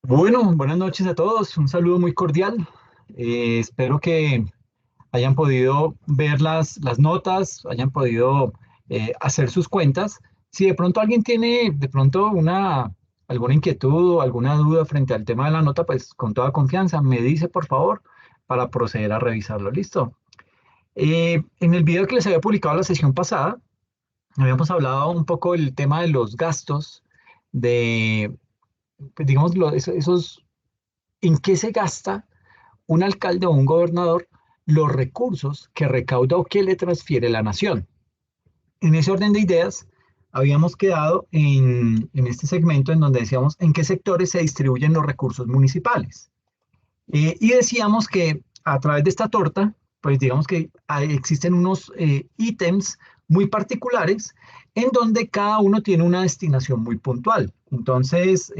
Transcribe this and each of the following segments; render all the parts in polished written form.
Bueno, buenas noches a todos. Un saludo muy cordial. Espero que hayan podido ver las notas, hayan podido hacer sus cuentas. Si de pronto alguien tiene de pronto alguna inquietud o alguna duda frente al tema de la nota, pues con toda confianza me dice por favor para proceder a revisarlo. Listo. En el video que les había publicado la sesión pasada, habíamos hablado un poco del tema de los gastos de, pues, digamos, esos ¿en qué se gasta un alcalde o un gobernador los recursos que recauda o que le transfiere la nación? En ese orden de ideas, habíamos quedado en este segmento en donde decíamos en qué sectores se distribuyen los recursos municipales. Y decíamos que a través de esta torta, pues digamos que existen unos ítems muy particulares en donde cada uno tiene una destinación muy puntual. Entonces,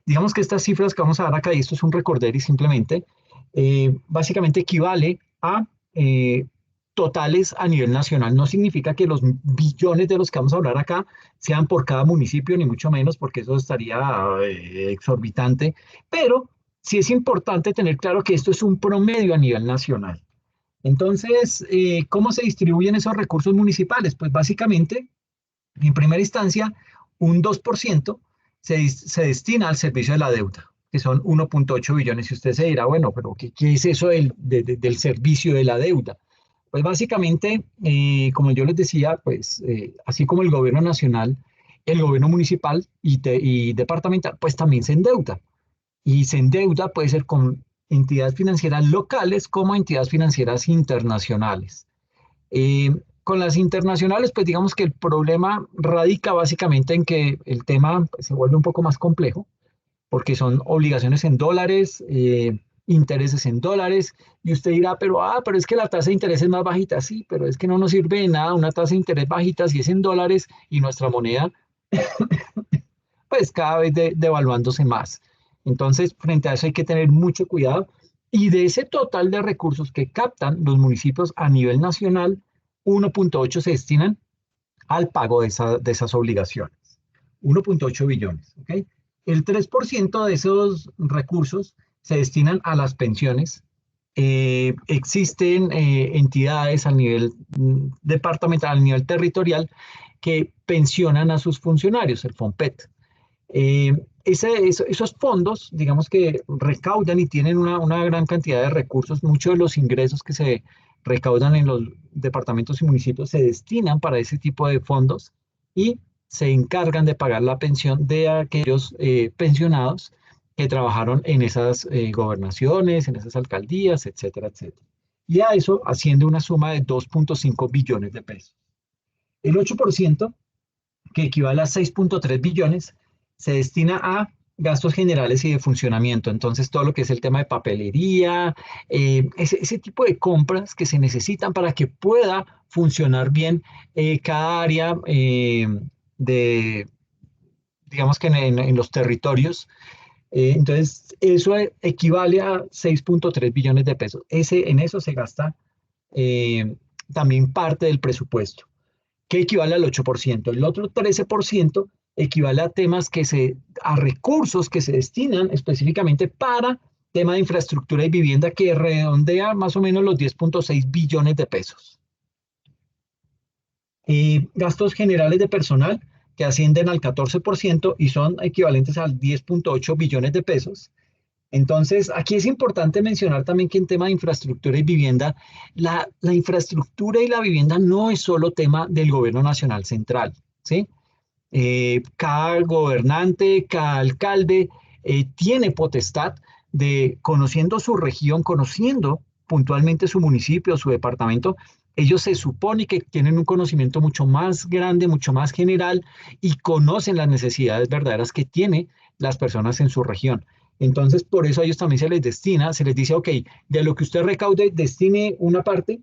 digamos que estas cifras que vamos a dar acá, y esto es un recorder y simplemente, básicamente equivale a totales a nivel nacional. No significa que los billones de los que vamos a hablar acá sean por cada municipio, ni mucho menos, porque eso estaría exorbitante, pero sí es importante tener claro que esto es un promedio a nivel nacional. Entonces, ¿cómo se distribuyen esos recursos municipales? Pues básicamente, en primera instancia, un 2% se destina al servicio de la deuda, que son 1,8 billones. Y usted se dirá, bueno, pero ¿qué es eso del servicio de la deuda? Pues básicamente, como yo les decía, pues así como el gobierno nacional, el gobierno municipal y departamental, pues también se endeuda y se endeuda puede ser con entidades financieras locales como entidades financieras internacionales. Con las internacionales, pues digamos que el problema radica básicamente en que el tema pues, se vuelve un poco más complejo, porque son obligaciones en dólares, intereses en dólares, y usted dirá, pero es que la tasa de interés es más bajita, sí, pero es que no nos sirve de nada una tasa de interés bajita si es en dólares y nuestra moneda pues cada vez devaluándose más. Entonces, frente a eso hay que tener mucho cuidado. Y de ese total de recursos que captan los municipios a nivel nacional, 1,8 se destinan al pago de esas obligaciones. 1,8 billones. ¿Ok? El 3% de esos recursos se destinan a las pensiones. Existen entidades a nivel departamental, a nivel territorial, que pensionan a sus funcionarios, el FOMPET. Esos fondos, digamos que recaudan y tienen una gran cantidad de recursos, muchos de los ingresos que se recaudan en los departamentos y municipios se destinan para ese tipo de fondos y se encargan de pagar la pensión de aquellos pensionados que trabajaron en esas gobernaciones, en esas alcaldías, etcétera, etcétera. Y a eso asciende una suma de 2,5 billones de pesos. El 8% que equivale a 6,3 billones, se destina a gastos generales y de funcionamiento. Entonces, todo lo que es el tema de papelería, ese tipo de compras que se necesitan para que pueda funcionar bien cada área de, digamos que en los territorios. Entonces, eso equivale a 6,3 billones de pesos. En eso se gasta eh, también parte del presupuesto que equivale al 8%. El otro 13% equivale a a recursos que se destinan específicamente para tema de infraestructura y vivienda que redondea más o menos los 10,6 billones de pesos. Gastos generales de personal que ascienden al 14% y son equivalentes al 10,8 billones de pesos. Entonces, aquí es importante mencionar también que en tema de infraestructura y vivienda, la infraestructura y la vivienda no es solo tema del gobierno nacional central, ¿sí? Cada gobernante, cada alcalde tiene potestad de, conociendo su región, conociendo puntualmente su municipio, su departamento, ellos se supone que tienen un conocimiento mucho más grande, mucho más general y conocen las necesidades verdaderas que tienen las personas en su región. Entonces, por eso a ellos también se les destina, se les dice, ok, de lo que usted recaude, destine una parte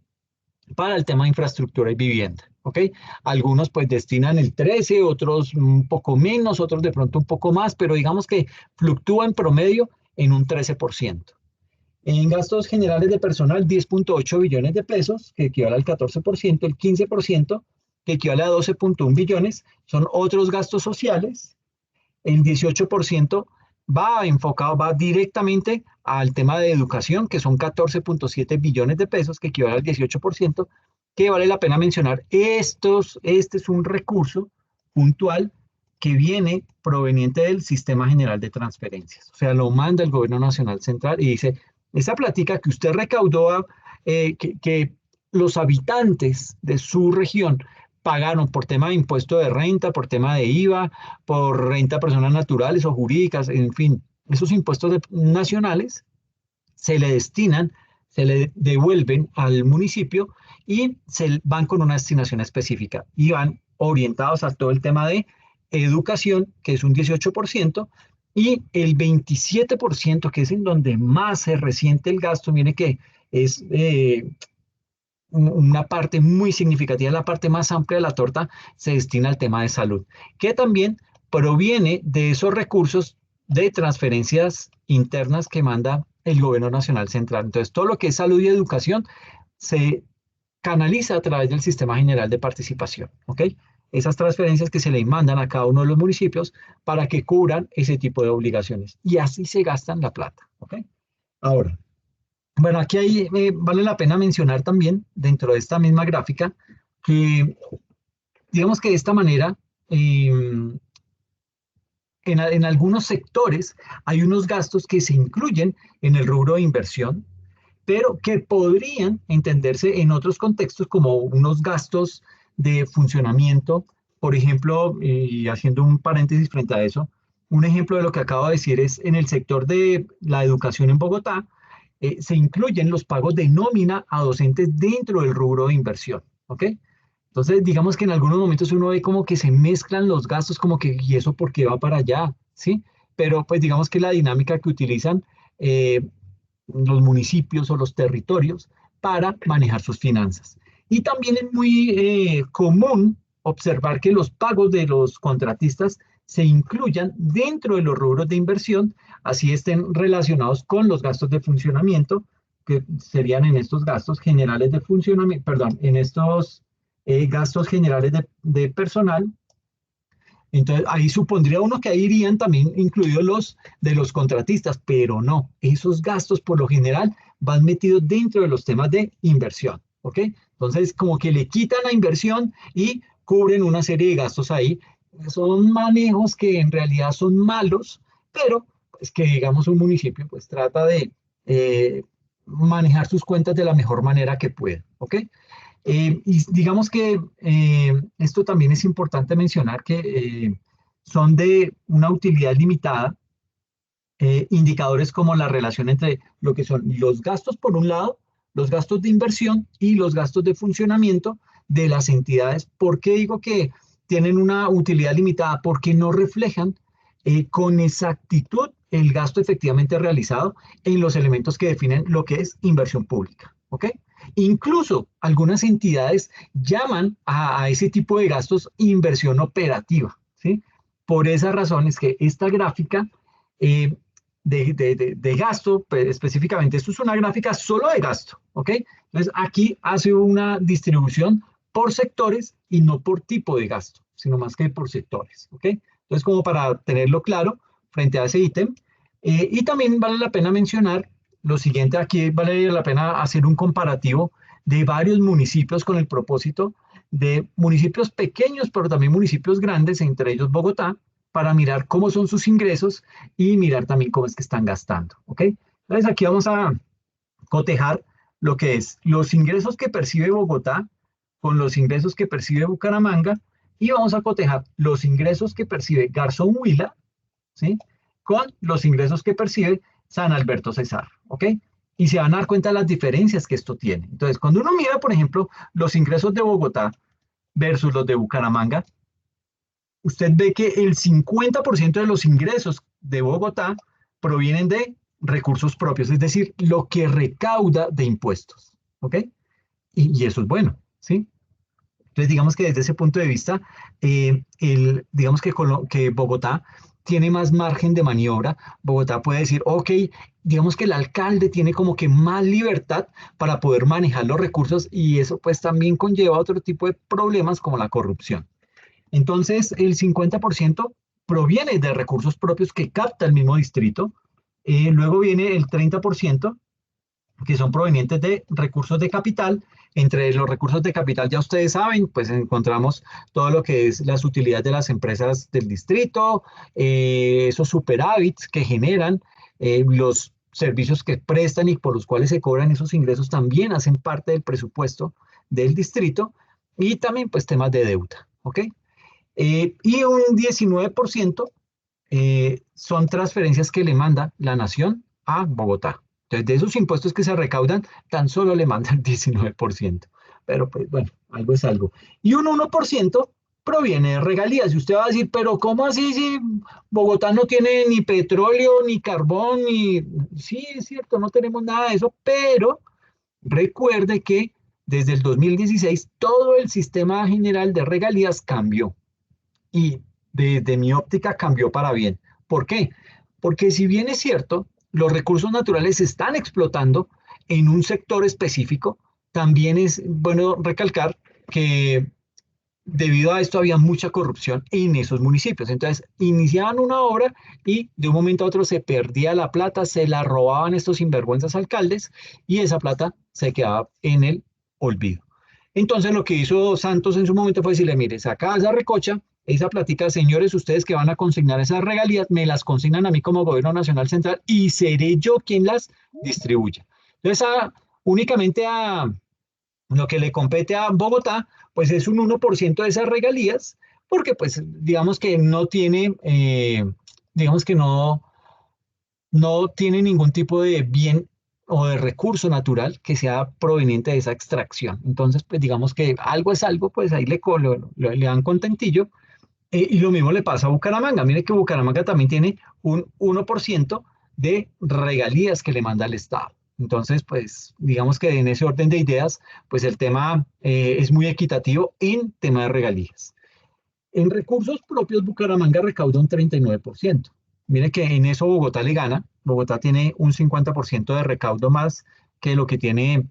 para el tema de infraestructura y vivienda. ¿Ok? Algunos pues destinan el 13, otros un poco menos, otros de pronto un poco más, pero digamos que fluctúa en promedio en un 13%. En gastos generales de personal, 10,8 billones de pesos, que equivale al 14%, el 15%, que equivale a 12,1 billones, son otros gastos sociales, el 18% va enfocado, va directamente al tema de educación, que son 14.7 billones de pesos, que equivale al 18%, que vale la pena mencionar. Este es un recurso puntual que viene proveniente del Sistema General de Transferencias. O sea, lo manda el Gobierno Nacional Central y dice, esa plática que usted recaudó, que los habitantes de su región pagaron por tema de impuesto de renta, por tema de IVA, por renta a personas naturales o jurídicas, en fin, esos impuestos nacionales se le destinan, se le devuelven al municipio y se van con una destinación específica y van orientados a todo el tema de educación, que es un 18%, y el 27%, que es en donde más se resiente el gasto, mire que es una parte muy significativa, la parte más amplia de la torta, se destina al tema de salud, que también proviene de esos recursos de transferencias internas que manda el Gobierno Nacional Central. Entonces, todo lo que es salud y educación se canaliza a través del Sistema General de Participación, ¿ok? Esas transferencias que se le mandan a cada uno de los municipios para que cubran ese tipo de obligaciones. Y así se gastan la plata, ¿ok? Ahora, bueno, aquí hay, vale la pena mencionar también, dentro de esta misma gráfica, que digamos que de esta manera, en algunos sectores hay unos gastos que se incluyen en el rubro de inversión, pero que podrían entenderse en otros contextos como unos gastos de funcionamiento. Por ejemplo, y haciendo un paréntesis frente a eso, un ejemplo de lo que acabo de decir es en el sector de la educación en Bogotá, se incluyen los pagos de nómina a docentes dentro del rubro de inversión, ¿ok? Entonces, digamos que en algunos momentos uno ve como que se mezclan los gastos, como que, ¿y eso por qué va para allá? ¿Sí? Pero pues digamos que la dinámica que utilizan los municipios o los territorios para manejar sus finanzas. Y también es muy común observar que los pagos de los contratistas se incluyan dentro de los rubros de inversión, así estén relacionados con los gastos de funcionamiento, que serían en estos gastos generales de funcionamiento, perdón, en estos gastos generales de personal. Entonces, ahí supondría uno que ahí irían también incluidos los de los contratistas, pero no, esos gastos por lo general van metidos dentro de los temas de inversión, ¿ok? Entonces, como que le quitan la inversión y cubren una serie de gastos ahí. Son manejos que en realidad son malos, pero pues que digamos un municipio pues trata de manejar sus cuentas de la mejor manera que pueda, ¿ok? Y digamos que esto también es importante mencionar que son de una utilidad limitada, indicadores como la relación entre lo que son los gastos por un lado, los gastos de inversión y los gastos de funcionamiento de las entidades. ¿Por qué digo que tienen una utilidad limitada? Porque no reflejan con exactitud el gasto efectivamente realizado en los elementos que definen lo que es inversión pública. ¿Ok? Incluso algunas entidades llaman a ese tipo de gastos inversión operativa. ¿Sí? Por esa razón es que esta gráfica de gasto, pues, específicamente, esto es una gráfica solo de gasto. ¿Ok? Entonces aquí hace una distribución por sectores y no por tipo de gasto, sino más que por sectores. ¿Ok? Entonces, como para tenerlo claro frente a ese ítem. Y también vale la pena mencionar lo siguiente, aquí vale la pena hacer un comparativo de varios municipios con el propósito de municipios pequeños, pero también municipios grandes, entre ellos Bogotá, para mirar cómo son sus ingresos y mirar también cómo es que están gastando. ¿Ok? Entonces aquí vamos a cotejar lo que es los ingresos que percibe Bogotá con los ingresos que percibe Bucaramanga y vamos a cotejar los ingresos que percibe Garzón Huila, ¿sí? Con los ingresos que percibe San Alberto Cesar, ¿ok? Y se van a dar cuenta de las diferencias que esto tiene. Entonces, cuando uno mira, por ejemplo, los ingresos de Bogotá versus los de Bucaramanga, usted ve que el 50% de los ingresos de Bogotá provienen de recursos propios, es decir, lo que recauda de impuestos, ¿ok? Y eso es bueno, ¿sí? Entonces, digamos que desde ese punto de vista, digamos que Bogotá tiene más margen de maniobra. Bogotá puede decir, ok, digamos que el alcalde tiene como que más libertad para poder manejar los recursos y eso pues también conlleva otro tipo de problemas como la corrupción. Entonces, el 50% proviene de recursos propios que capta el mismo distrito. Luego viene el 30%, que son provenientes de recursos de capital. Entre los recursos de capital, ya ustedes saben, pues encontramos todo lo que es las utilidades de las empresas del distrito, esos superávits que generan, los servicios que prestan y por los cuales se cobran esos ingresos también hacen parte del presupuesto del distrito, y también pues temas de deuda, ¿ok? Y un 19% son transferencias que le manda la nación a Bogotá. Entonces, de esos impuestos que se recaudan, tan solo le mandan 19%. Pero pues bueno, algo es algo. Y un 1% proviene de regalías. Y usted va a decir, pero ¿cómo así si Bogotá no tiene ni petróleo, ni carbón, ni... Sí, es cierto, no tenemos nada de eso, pero recuerde que desde el 2016 todo el sistema general de regalías cambió, y desde mi óptica cambió para bien. ¿Por qué? Porque si bien es cierto, los recursos naturales se están explotando en un sector específico, también es bueno recalcar que debido a esto había mucha corrupción en esos municipios. Entonces, iniciaban una obra y de un momento a otro se perdía la plata, se la robaban estos sinvergüenzas alcaldes y esa plata se quedaba en el olvido. Entonces, lo que hizo Santos en su momento fue decirle, mire, saca esa recocha, esa platica, señores, ustedes que van a consignar esas regalías, me las consignan a mí como gobierno nacional central y seré yo quien las distribuya. Entonces, únicamente a lo que le compete a Bogotá, pues es un 1% de esas regalías, porque pues digamos que no tiene, digamos que no tiene ningún tipo de bien o de recurso natural que sea proveniente de esa extracción. Entonces, pues digamos que algo es algo, pues ahí le dan contentillo. Y lo mismo le pasa a Bucaramanga. Mire que Bucaramanga también tiene un 1% de regalías que le manda el Estado. Entonces, pues digamos que en ese orden de ideas, pues el tema es muy equitativo en tema de regalías. En recursos propios, Bucaramanga recauda un 39%. Mire que en eso Bogotá le gana. Bogotá tiene un 50% de recaudo más que lo que tiene,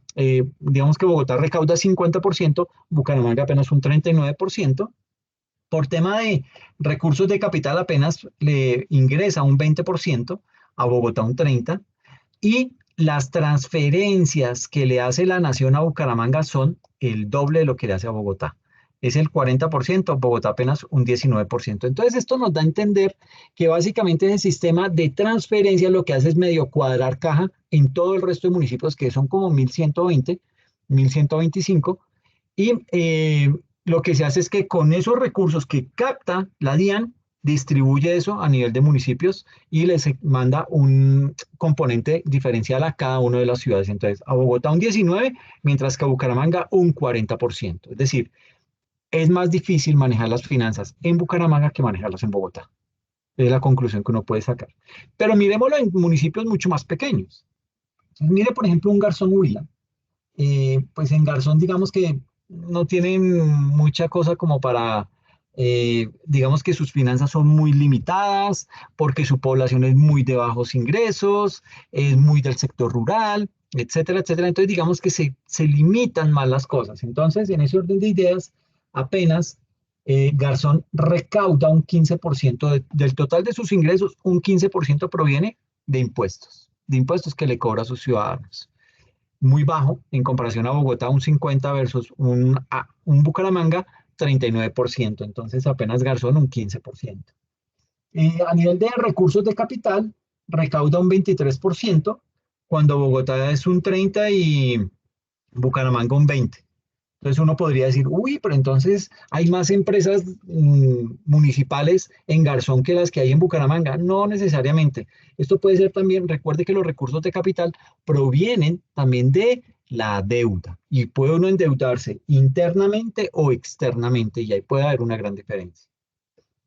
digamos que Bogotá recauda 50%, Bucaramanga apenas un 39%. Por tema de recursos de capital apenas le ingresa un 20%, a Bogotá un 30%, y las transferencias que le hace la nación a Bucaramanga son el doble de lo que le hace a Bogotá. Es el 40%, Bogotá apenas un 19%. Entonces esto nos da a entender que básicamente ese sistema de transferencia lo que hace es medio cuadrar caja en todo el resto de municipios, que son como 1120, 1125, y lo que se hace es que con esos recursos que capta la DIAN, distribuye eso a nivel de municipios y les manda un componente diferencial a cada una de las ciudades. Entonces, a Bogotá un 19%, mientras que a Bucaramanga un 40%. Es decir, es más difícil manejar las finanzas en Bucaramanga que manejarlas en Bogotá. Es la conclusión que uno puede sacar. Pero miremoslo en municipios mucho más pequeños. Mire, por ejemplo, un Garzón Huila. Pues en Garzón, digamos que no tienen mucha cosa como para, digamos que sus finanzas son muy limitadas, porque su población es muy de bajos ingresos, es muy del sector rural, etcétera, etcétera. Entonces, digamos que se limitan más las cosas. Entonces, en ese orden de ideas, apenas Garzón recauda un 15% del total de sus ingresos, un 15% proviene de impuestos que le cobra a sus ciudadanos, muy bajo en comparación a Bogotá, un 50 versus un Bucaramanga, 39%. Entonces apenas Garzón un 15%. A nivel de recursos de capital, recauda un 23%, cuando Bogotá es un 30% y Bucaramanga un 20%. Entonces uno podría decir, uy, pero entonces hay más empresas municipales en Garzón que las que hay en Bucaramanga. No necesariamente. Esto puede ser también, recuerde que los recursos de capital provienen también de la deuda y puede uno endeudarse internamente o externamente y ahí puede haber una gran diferencia.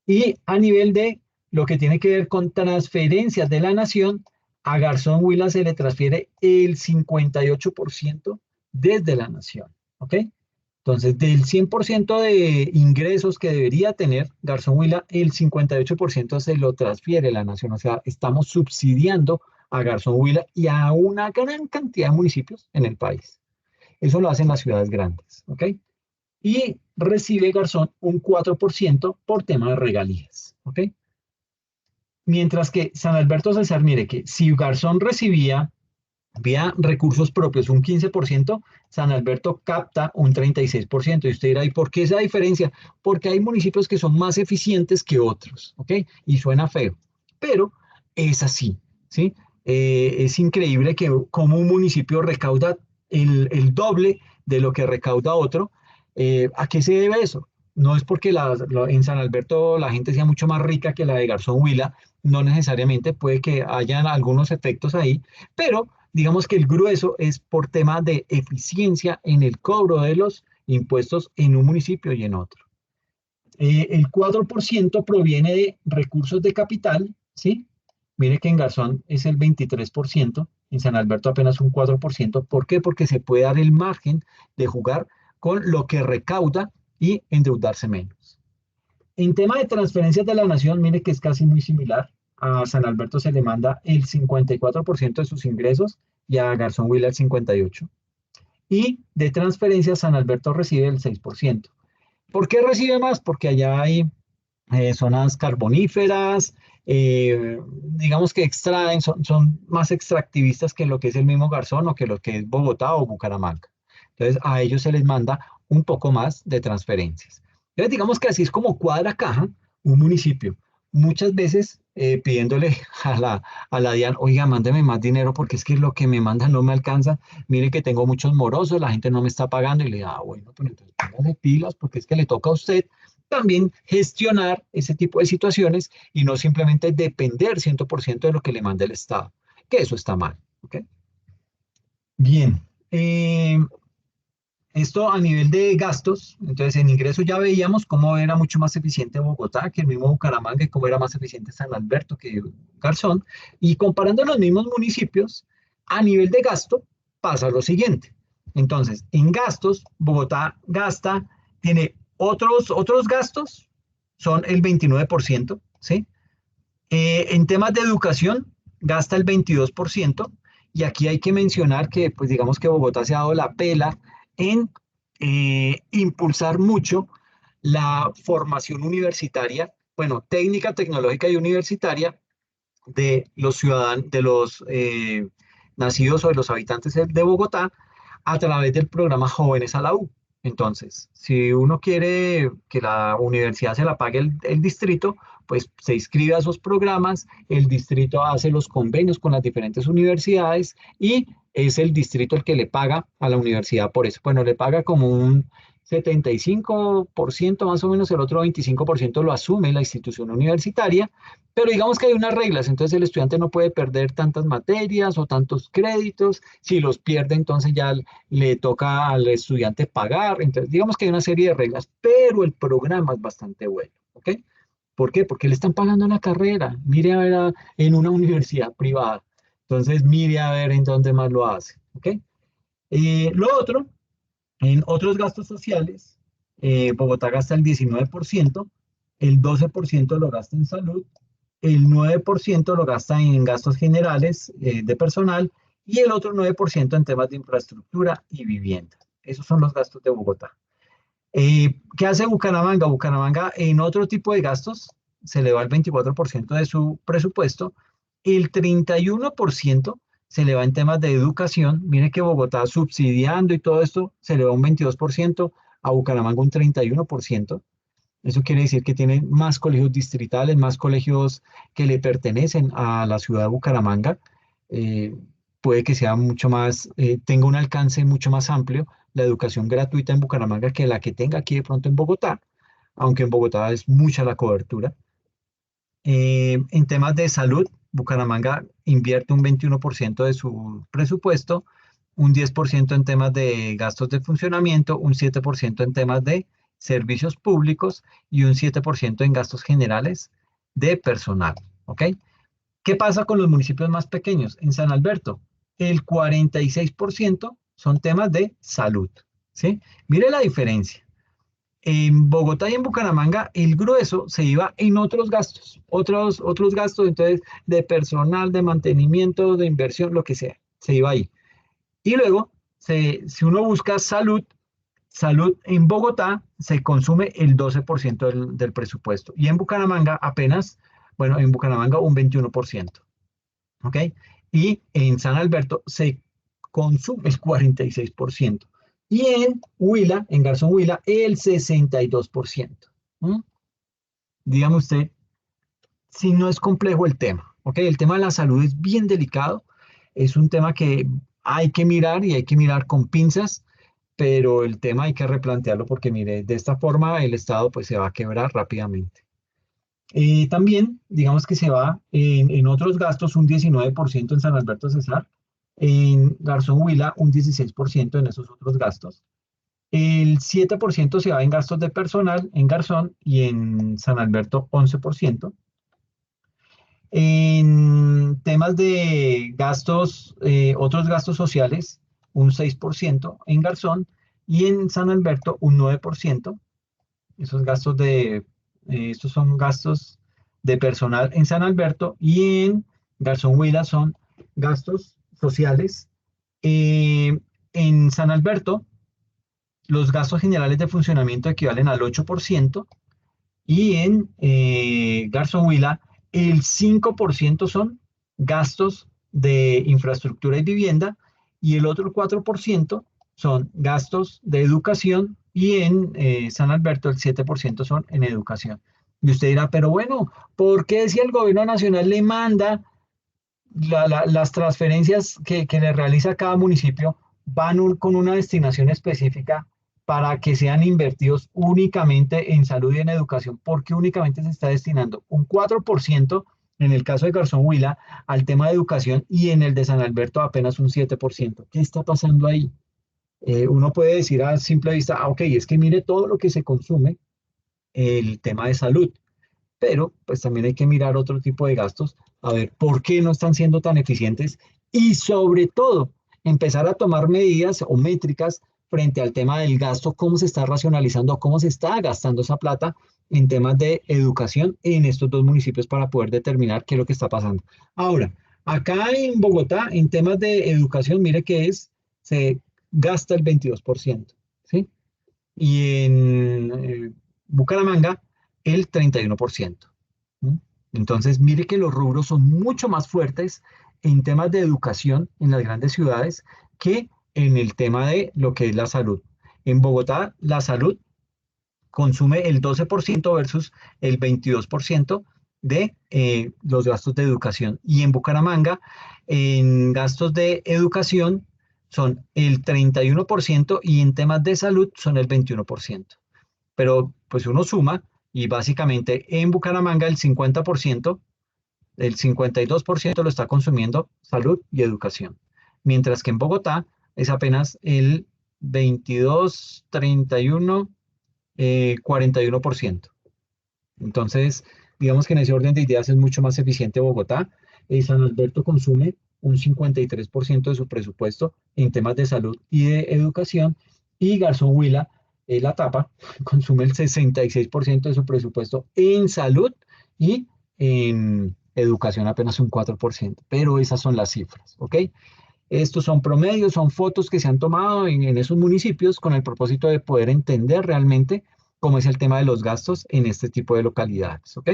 Y a nivel de lo que tiene que ver con transferencias de la nación, a Garzón Huila se le transfiere el 58% desde la nación. ¿Ok? Entonces, del 100% de ingresos que debería tener Garzón Huila, el 58% se lo transfiere la nación. O sea, estamos subsidiando a Garzón Huila y a una gran cantidad de municipios en el país. Eso lo hacen las ciudades grandes. ¿Ok? Y recibe Garzón un 4% por tema de regalías. ¿Ok? Mientras que San Alberto Cesar, mire que si Garzón recibía vía recursos propios un 15%, San Alberto capta un 36%. Y usted dirá, ¿y por qué esa diferencia? Porque hay municipios que son más eficientes que otros, ¿ok? Y suena feo, pero es así, ¿sí? Es increíble que como un municipio recauda el doble de lo que recauda otro. ¿A qué se debe eso? No es porque en San Alberto la gente sea mucho más rica que la de Garzón Huila, no necesariamente, puede que hayan algunos efectos ahí, pero digamos que el grueso es por tema de eficiencia en el cobro de los impuestos en un municipio y en otro. El 4% proviene de recursos de capital, ¿sí? Mire que en Garzón es el 23%, en San Alberto apenas un 4%. ¿Por qué? Porque se puede dar el margen de jugar con lo que recauda y endeudarse menos. En tema de transferencias de la nación, mire que es casi muy similar. A San Alberto se le manda el 54% de sus ingresos y a Garzón Huila el 58%. Y de transferencias, San Alberto recibe el 6%. ¿Por qué recibe más? Porque allá hay zonas carboníferas, digamos que extraen, son más extractivistas que lo que es el mismo Garzón o que lo que es Bogotá o Bucaramanga. Entonces, a ellos se les manda un poco más de transferencias. Entonces, digamos que así es como cuadra caja un municipio. Muchas veces pidiéndole a la DIAN, oiga, mándeme más dinero porque es que lo que me mandan no me alcanza. Mire que tengo muchos morosos, la gente no me está pagando. Y le digo, bueno, pero entonces póngase pilas porque es que le toca a usted también gestionar ese tipo de situaciones y no simplemente depender 100% de lo que le manda el Estado, que eso está mal. ¿Ok? Bien, esto a nivel de gastos, entonces en ingresos ya veíamos cómo era mucho más eficiente Bogotá que el mismo Bucaramanga y cómo era más eficiente San Alberto que Garzón. Y comparando los mismos municipios, a nivel de gasto pasa lo siguiente. Entonces, en gastos, Bogotá gasta, tiene otros gastos, son el 29%, ¿sí? En temas de educación, gasta el 22%, y aquí hay que mencionar que, pues digamos que Bogotá se ha dado la pela en impulsar mucho la formación universitaria, bueno, técnica, tecnológica y universitaria de los ciudadanos, de los nacidos o de los habitantes de Bogotá a través del programa Jóvenes a la U. Entonces, si uno quiere que la universidad se la pague el distrito, pues se inscribe a esos programas, el distrito hace los convenios con las diferentes universidades y es el distrito el que le paga a la universidad por eso. Bueno, le paga como un 75% más o menos, el otro 25% lo asume la institución universitaria, pero digamos que hay unas reglas, entonces el estudiante no puede perder tantas materias o tantos créditos, si los pierde entonces ya le toca al estudiante pagar, entonces digamos que hay una serie de reglas, pero el programa es bastante bueno, ¿ok? ¿Por qué? Porque le están pagando la carrera, mire a ver en una universidad privada, entonces mire a ver en dónde más lo hace, ¿ok? Lo otro, en otros gastos sociales, Bogotá gasta el 19%, el 12% lo gasta en salud, el 9% lo gasta en gastos generales de personal y el otro 9% en temas de infraestructura y vivienda. Esos son los gastos de Bogotá. ¿Qué hace Bucaramanga? Bucaramanga en otro tipo de gastos se le va el 24% de su presupuesto, el 31% se le va en temas de educación. Mire que Bogotá subsidiando y todo esto se le va un 22%, a Bucaramanga un 31%. Eso quiere decir que tiene más colegios distritales, más colegios que le pertenecen a la ciudad de Bucaramanga. Eh, Puede que sea mucho más, tenga un alcance mucho más amplio la educación gratuita en Bucaramanga que la que tenga aquí de pronto en Bogotá, aunque en Bogotá es mucha la cobertura. En temas de salud, Bucaramanga invierte un 21% de su presupuesto, un 10% en temas de gastos de funcionamiento, un 7% en temas de servicios públicos y un 7% en gastos generales de personal. ¿Ok? ¿Qué pasa con los municipios más pequeños? En San Alberto, el 46% son temas de salud. ¿Sí? Mire la diferencia. En Bogotá y en Bucaramanga, el grueso se iba en otros gastos, otros gastos, entonces, de personal, de mantenimiento, de inversión, lo que sea, se iba ahí. Y luego, si uno busca salud, salud en Bogotá se consume el 12% del presupuesto y en Bucaramanga apenas Bueno, en Bucaramanga un 21%. ¿Ok? Y en San Alberto se consume el 46%. Y en Huila, en Garzón Huila, el 62%. ¿Mm? Dígame usted si no es complejo el tema. ¿Ok? El tema de la salud es bien delicado. Es un tema que hay que mirar y hay que mirar con pinzas, pero el tema hay que replantearlo porque, mire, de esta forma el Estado pues se va a quebrar rápidamente. También, digamos que se va en otros gastos un 19% en San Alberto Cesar, en Garzón Huila un 16% en esos otros gastos. El 7% se va en gastos de personal en Garzón y en San Alberto 11%. En temas de gastos, otros gastos sociales, un 6% en Garzón y en San Alberto un 9%. Esos gastos estos son gastos de personal en San Alberto y en Garzón Huila son gastos sociales. Eh, en San Alberto, los gastos generales de funcionamiento equivalen al 8% y en Garzón Huila el 5% son gastos de infraestructura y vivienda y el otro 4% son gastos de educación y en San Alberto el 7% son en educación. Y usted dirá, pero bueno, ¿por qué si el gobierno nacional le manda las transferencias que le realiza cada municipio van con una destinación específica para que sean invertidos únicamente en salud y en educación, porque únicamente se está destinando un 4% en el caso de Garzón Huila al tema de educación y en el de San Alberto apenas un 7%? ¿Qué está pasando ahí? Uno puede decir a simple vista, ok, es que mire todo lo que se consume el tema de salud, pero pues también hay que mirar otro tipo de gastos, a ver por qué no están siendo tan eficientes y sobre todo empezar a tomar medidas o métricas frente al tema del gasto, cómo se está racionalizando, cómo se está gastando esa plata en temas de educación en estos dos municipios para poder determinar qué es lo que está pasando. Ahora, acá en Bogotá, en temas de educación, mire que se gasta el 22%, ¿sí? Y en Bucaramanga el 31%. ¿Mm? Entonces, mire que los rubros son mucho más fuertes en temas de educación en las grandes ciudades que en el tema de lo que es la salud. En Bogotá, la salud consume el 12% versus el 22% de los gastos de educación. Y en Bucaramanga, en gastos de educación son el 31% y en temas de salud son el 21%. Pero pues uno suma y básicamente en Bucaramanga el 52% lo está consumiendo salud y educación. Mientras que en Bogotá es apenas el 22, 31, 41%. Entonces, digamos que en ese orden de ideas es mucho más eficiente Bogotá. San Alberto consume un 53% de su presupuesto en temas de salud y de educación. Y Garzón Huila, la tapa, consume el 66% de su presupuesto en salud y en educación apenas un 4%. Pero esas son las cifras, ¿ok? Estos son promedios, son fotos que se han tomado en esos municipios con el propósito de poder entender realmente cómo es el tema de los gastos en este tipo de localidades, ¿ok?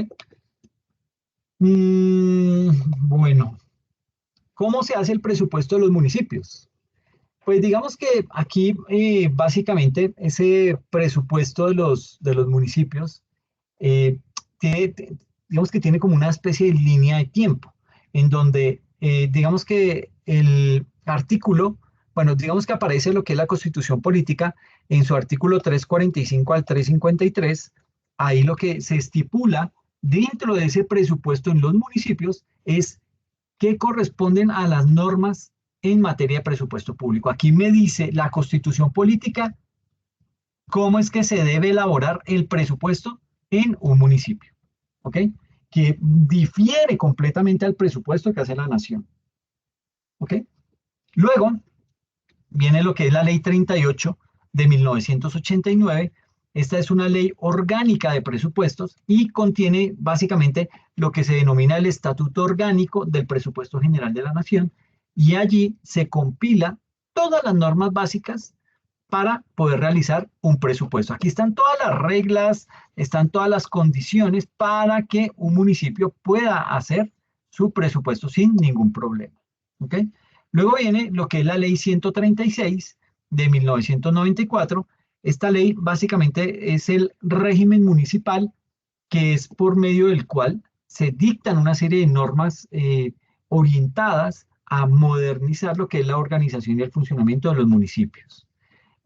Mm, bueno, ¿cómo se hace el presupuesto de los municipios? Pues digamos que aquí básicamente ese presupuesto de los municipios eh, digamos que tiene como una especie de línea de tiempo, en donde digamos que el artículo, bueno, digamos que aparece lo que es la Constitución Política en su artículo 345 al 353, ahí lo que se estipula dentro de ese presupuesto en los municipios es que corresponden a las normas en materia de presupuesto público. Aquí me dice la Constitución Política cómo es que se debe elaborar el presupuesto en un municipio, ¿ok? Que difiere completamente al presupuesto que hace la nación, ¿ok? Luego viene lo que es la Ley 38 de 1989. Esta es una ley orgánica de presupuestos y contiene básicamente lo que se denomina el Estatuto Orgánico del Presupuesto General de la Nación y allí se compila todas las normas básicas para poder realizar un presupuesto. Aquí están todas las reglas, están todas las condiciones para que un municipio pueda hacer su presupuesto sin ningún problema. ¿Ok? Luego viene lo que es la ley 136 de 1994. Esta ley básicamente es el régimen municipal que es por medio del cual se dictan una serie de normas orientadas a modernizar lo que es la organización y el funcionamiento de los municipios.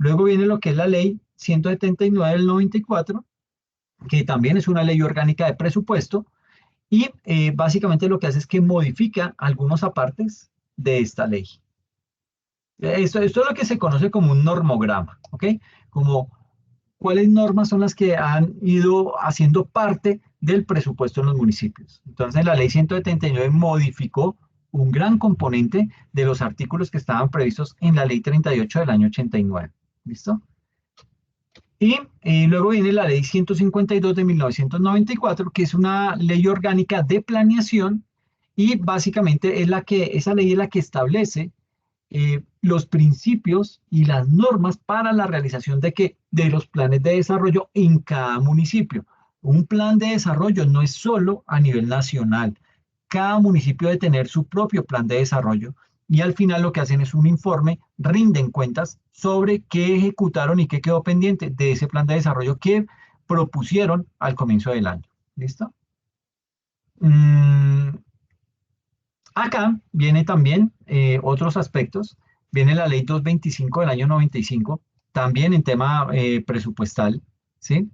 Luego viene lo que es la ley 179 del 94, que también es una ley orgánica de presupuesto, y básicamente lo que hace es que modifica algunos apartes de esta ley. Esto es lo que se conoce como un normograma, ¿ok? Como cuáles normas son las que han ido haciendo parte del presupuesto en los municipios. Entonces, la ley 179 modificó un gran componente de los artículos que estaban previstos en la ley 38 del año 89. ¿Listo? Y luego viene la ley 152 de 1994, que es una ley orgánica de planeación y básicamente esa ley es la que establece los principios y las normas para la realización de los planes de desarrollo en cada municipio. Un plan de desarrollo no es solo a nivel nacional. Cada municipio debe tener su propio plan de desarrollo y al final lo que hacen es un informe, rinden cuentas sobre qué ejecutaron y qué quedó pendiente de ese plan de desarrollo que propusieron al comienzo del año. ¿Listo? Mm, Acá viene también otros aspectos. Viene la ley 225 del año 95, también en tema presupuestal, ¿sí?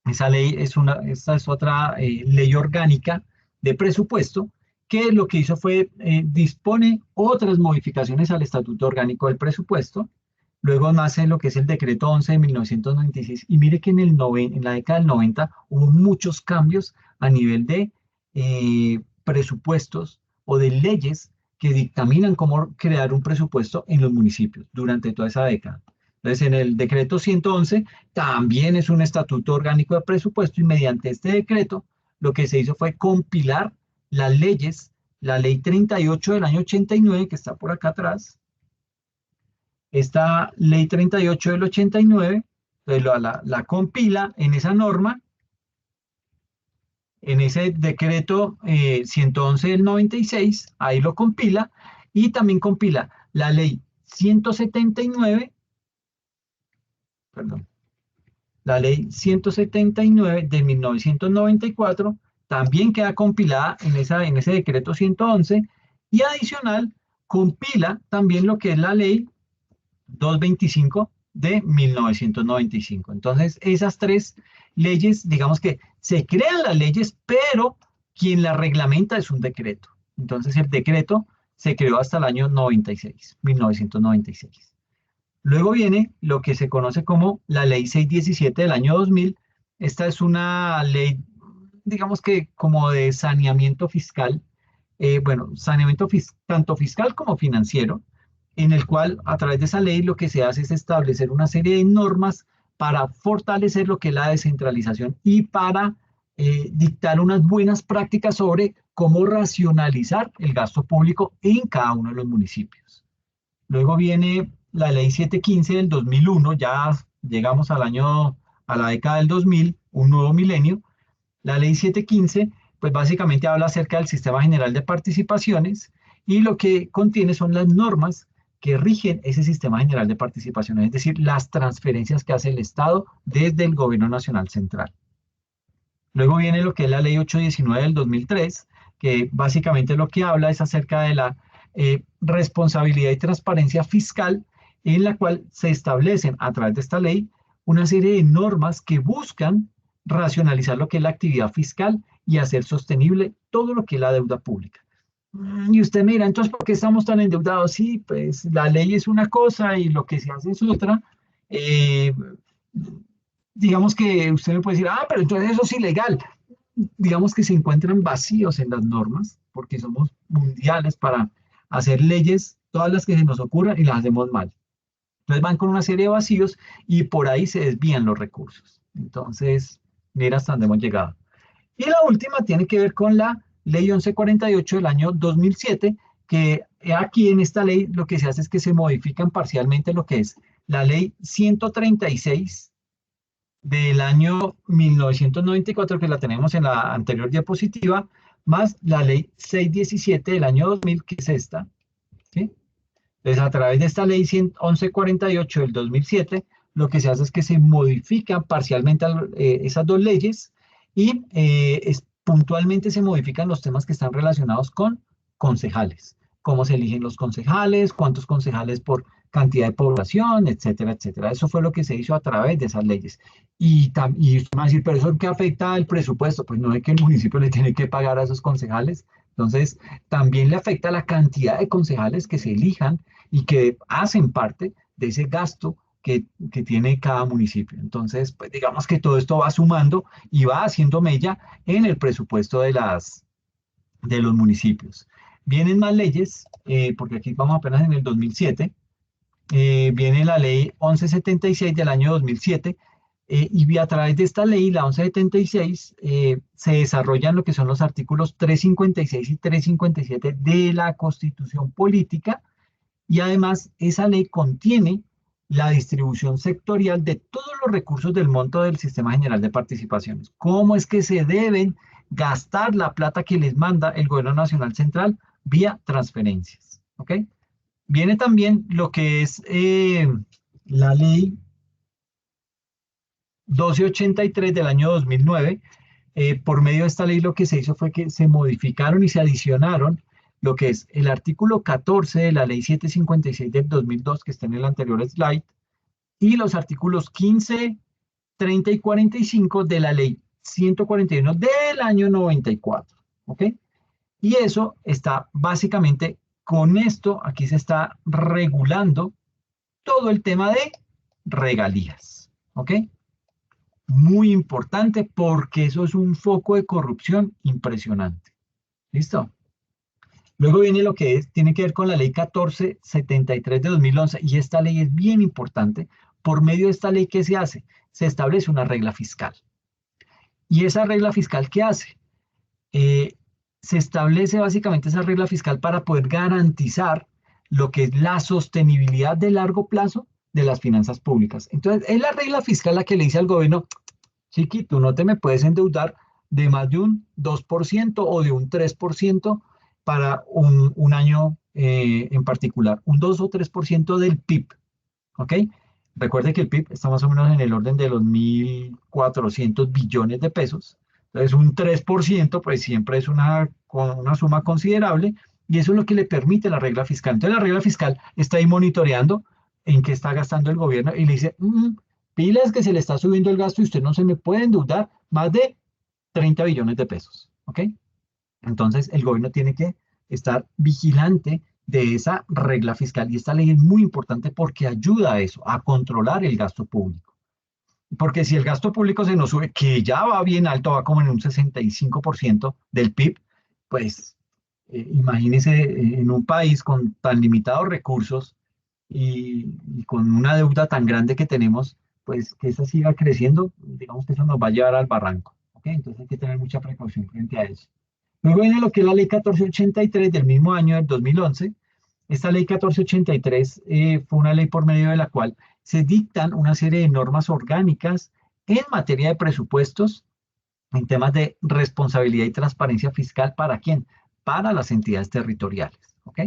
Esa ley esta es otra ley orgánica de presupuesto que lo que hizo fue dispone otras modificaciones al Estatuto Orgánico del Presupuesto. Luego nace lo que es el Decreto 11 de 1996. Y mire que en la década del 90 hubo muchos cambios a nivel de presupuestos o de leyes que dictaminan cómo crear un presupuesto en los municipios durante toda esa década. Entonces, en el decreto 111 también es un estatuto orgánico de presupuesto y mediante este decreto lo que se hizo fue compilar las leyes, la ley 38 del año 89 que está por acá atrás, esta ley 38 del 89, entonces la compila en esa norma, en ese decreto 111 del 96, ahí lo compila y también compila la ley 179, perdón, la ley 179 de 1994 también queda compilada en ese decreto 111 y adicional compila también lo que es la ley 225 de 1995. Entonces, esas tres leyes, digamos que se crean las leyes, pero quien las reglamenta es un decreto. Entonces, el decreto se creó hasta el año 96, 1996. Luego viene lo que se conoce como la ley 617 del año 2000. Esta es una ley, digamos que como de saneamiento fiscal, bueno, saneamiento tanto fiscal como financiero, en el cual a través de esa ley lo que se hace es establecer una serie de normas para fortalecer lo que es la descentralización y para dictar unas buenas prácticas sobre cómo racionalizar el gasto público en cada uno de los municipios. Luego viene la ley 715 del 2001, ya llegamos a la década del 2000, un nuevo milenio. La ley 715, pues básicamente habla acerca del Sistema General de Participaciones y lo que contiene son las normas que rigen ese Sistema General de Participaciones, es decir, las transferencias que hace el Estado desde el Gobierno Nacional Central. Luego viene lo que es la ley 819 del 2003, que básicamente lo que habla es acerca de la responsabilidad y transparencia fiscal, en la cual se establecen a través de esta ley una serie de normas que buscan racionalizar lo que es la actividad fiscal y hacer sostenible todo lo que es la deuda pública. Y usted mira, entonces, ¿por qué estamos tan endeudados? Sí, pues la ley es una cosa y lo que se hace es otra. Eh, digamos que usted me puede decir, ah, pero entonces eso es ilegal. Digamos que se encuentran vacíos en las normas, porque somos mundiales para hacer leyes, todas las que se nos ocurran y las hacemos mal. Entonces van con una serie de vacíos y por ahí se desvían los recursos. Entonces, mira hasta dónde hemos llegado. Y la última tiene que ver con la ley 1148 del año 2007, que aquí en esta ley lo que se hace es que se modifican parcialmente lo que es la ley 136 del año 1994, que la tenemos en la anterior diapositiva, más la ley 617 del año 2000, que es esta, ¿sí? Entonces, a través de esta ley 1148 del 2007, lo que se hace es que se modifican parcialmente esas dos leyes y puntualmente se modifican los temas que están relacionados con concejales. Cómo se eligen los concejales, cuántos concejales por cantidad de población, etcétera, etcétera. Eso fue lo que se hizo a través de esas leyes. Y usted me va a decir, pero ¿eso qué afecta al presupuesto? Pues no es que el municipio le tiene que pagar a esos concejales. Entonces, también le afecta la cantidad de concejales que se elijan y que hacen parte de ese gasto que tiene cada municipio. Entonces, pues digamos que todo esto va sumando y va haciendo mella en el presupuesto de los municipios. Vienen más leyes, porque aquí vamos apenas en el 2007, viene la ley 1176 del año 2007, y a través de esta ley, la 1176, se desarrollan lo que son los artículos 356 y 357 de la Constitución Política, y además esa ley contiene la distribución sectorial de todos los recursos del monto del Sistema General de Participaciones. ¿Cómo es que se deben gastar la plata que les manda el Gobierno Nacional Central vía transferencias? ¿Ok? Viene también lo que es la ley 1283 del año 2009. Por medio de esta ley lo que se hizo fue que se modificaron y se adicionaron lo que es el artículo 14 de la ley 756 del 2002, que está en el anterior slide, y los artículos 15, 30 y 45 de la ley 141 del año 94. ¿Ok? Y eso está básicamente con esto, aquí se está regulando todo el tema de regalías. ¿Ok? Muy importante porque eso es un foco de corrupción impresionante. ¿Listo? Luego viene lo que tiene que ver con la ley 1473 de 2011, y esta ley es bien importante. Por medio de esta ley, ¿qué se hace? Se establece una regla fiscal. ¿Y esa regla fiscal qué hace? Eh, Se establece básicamente esa regla fiscal para poder garantizar lo que es la sostenibilidad de largo plazo de las finanzas públicas. Entonces, es la regla fiscal la que le dice al gobierno: Chiqui, tú no te me puedes endeudar de más de un 2% o de un 3% para un año en particular, un 2 o 3% del PIB, ¿ok? Recuerde que el PIB está más o menos en el orden de los 1.400 billones de pesos. Entonces, un 3% pues siempre es una suma considerable, y eso es lo que le permite la regla fiscal. Entonces, la regla fiscal está ahí monitoreando en qué está gastando el gobierno y le dice: pilas que se le está subiendo el gasto y usted no se me puede endeudar más de 30 billones de pesos, ¿ok? Entonces, el gobierno tiene que estar vigilante de esa regla fiscal, y esta ley es muy importante porque ayuda a eso, a controlar el gasto público. Porque si el gasto público se nos sube, que ya va bien alto, va como en un 65% del PIB, pues imagínese, en un país con tan limitados recursos y con una deuda tan grande que tenemos, pues que esa siga creciendo, digamos que eso nos va a llevar al barranco. ¿Ok? Entonces hay que tener mucha precaución frente a eso. Luego viene lo que es la ley 1483 del mismo año, del 2011. Esta ley 1483 fue una ley por medio de la cual se dictan una serie de normas orgánicas en materia de presupuestos, en temas de responsabilidad y transparencia fiscal. ¿Para quién? Para las entidades territoriales. ¿Ok?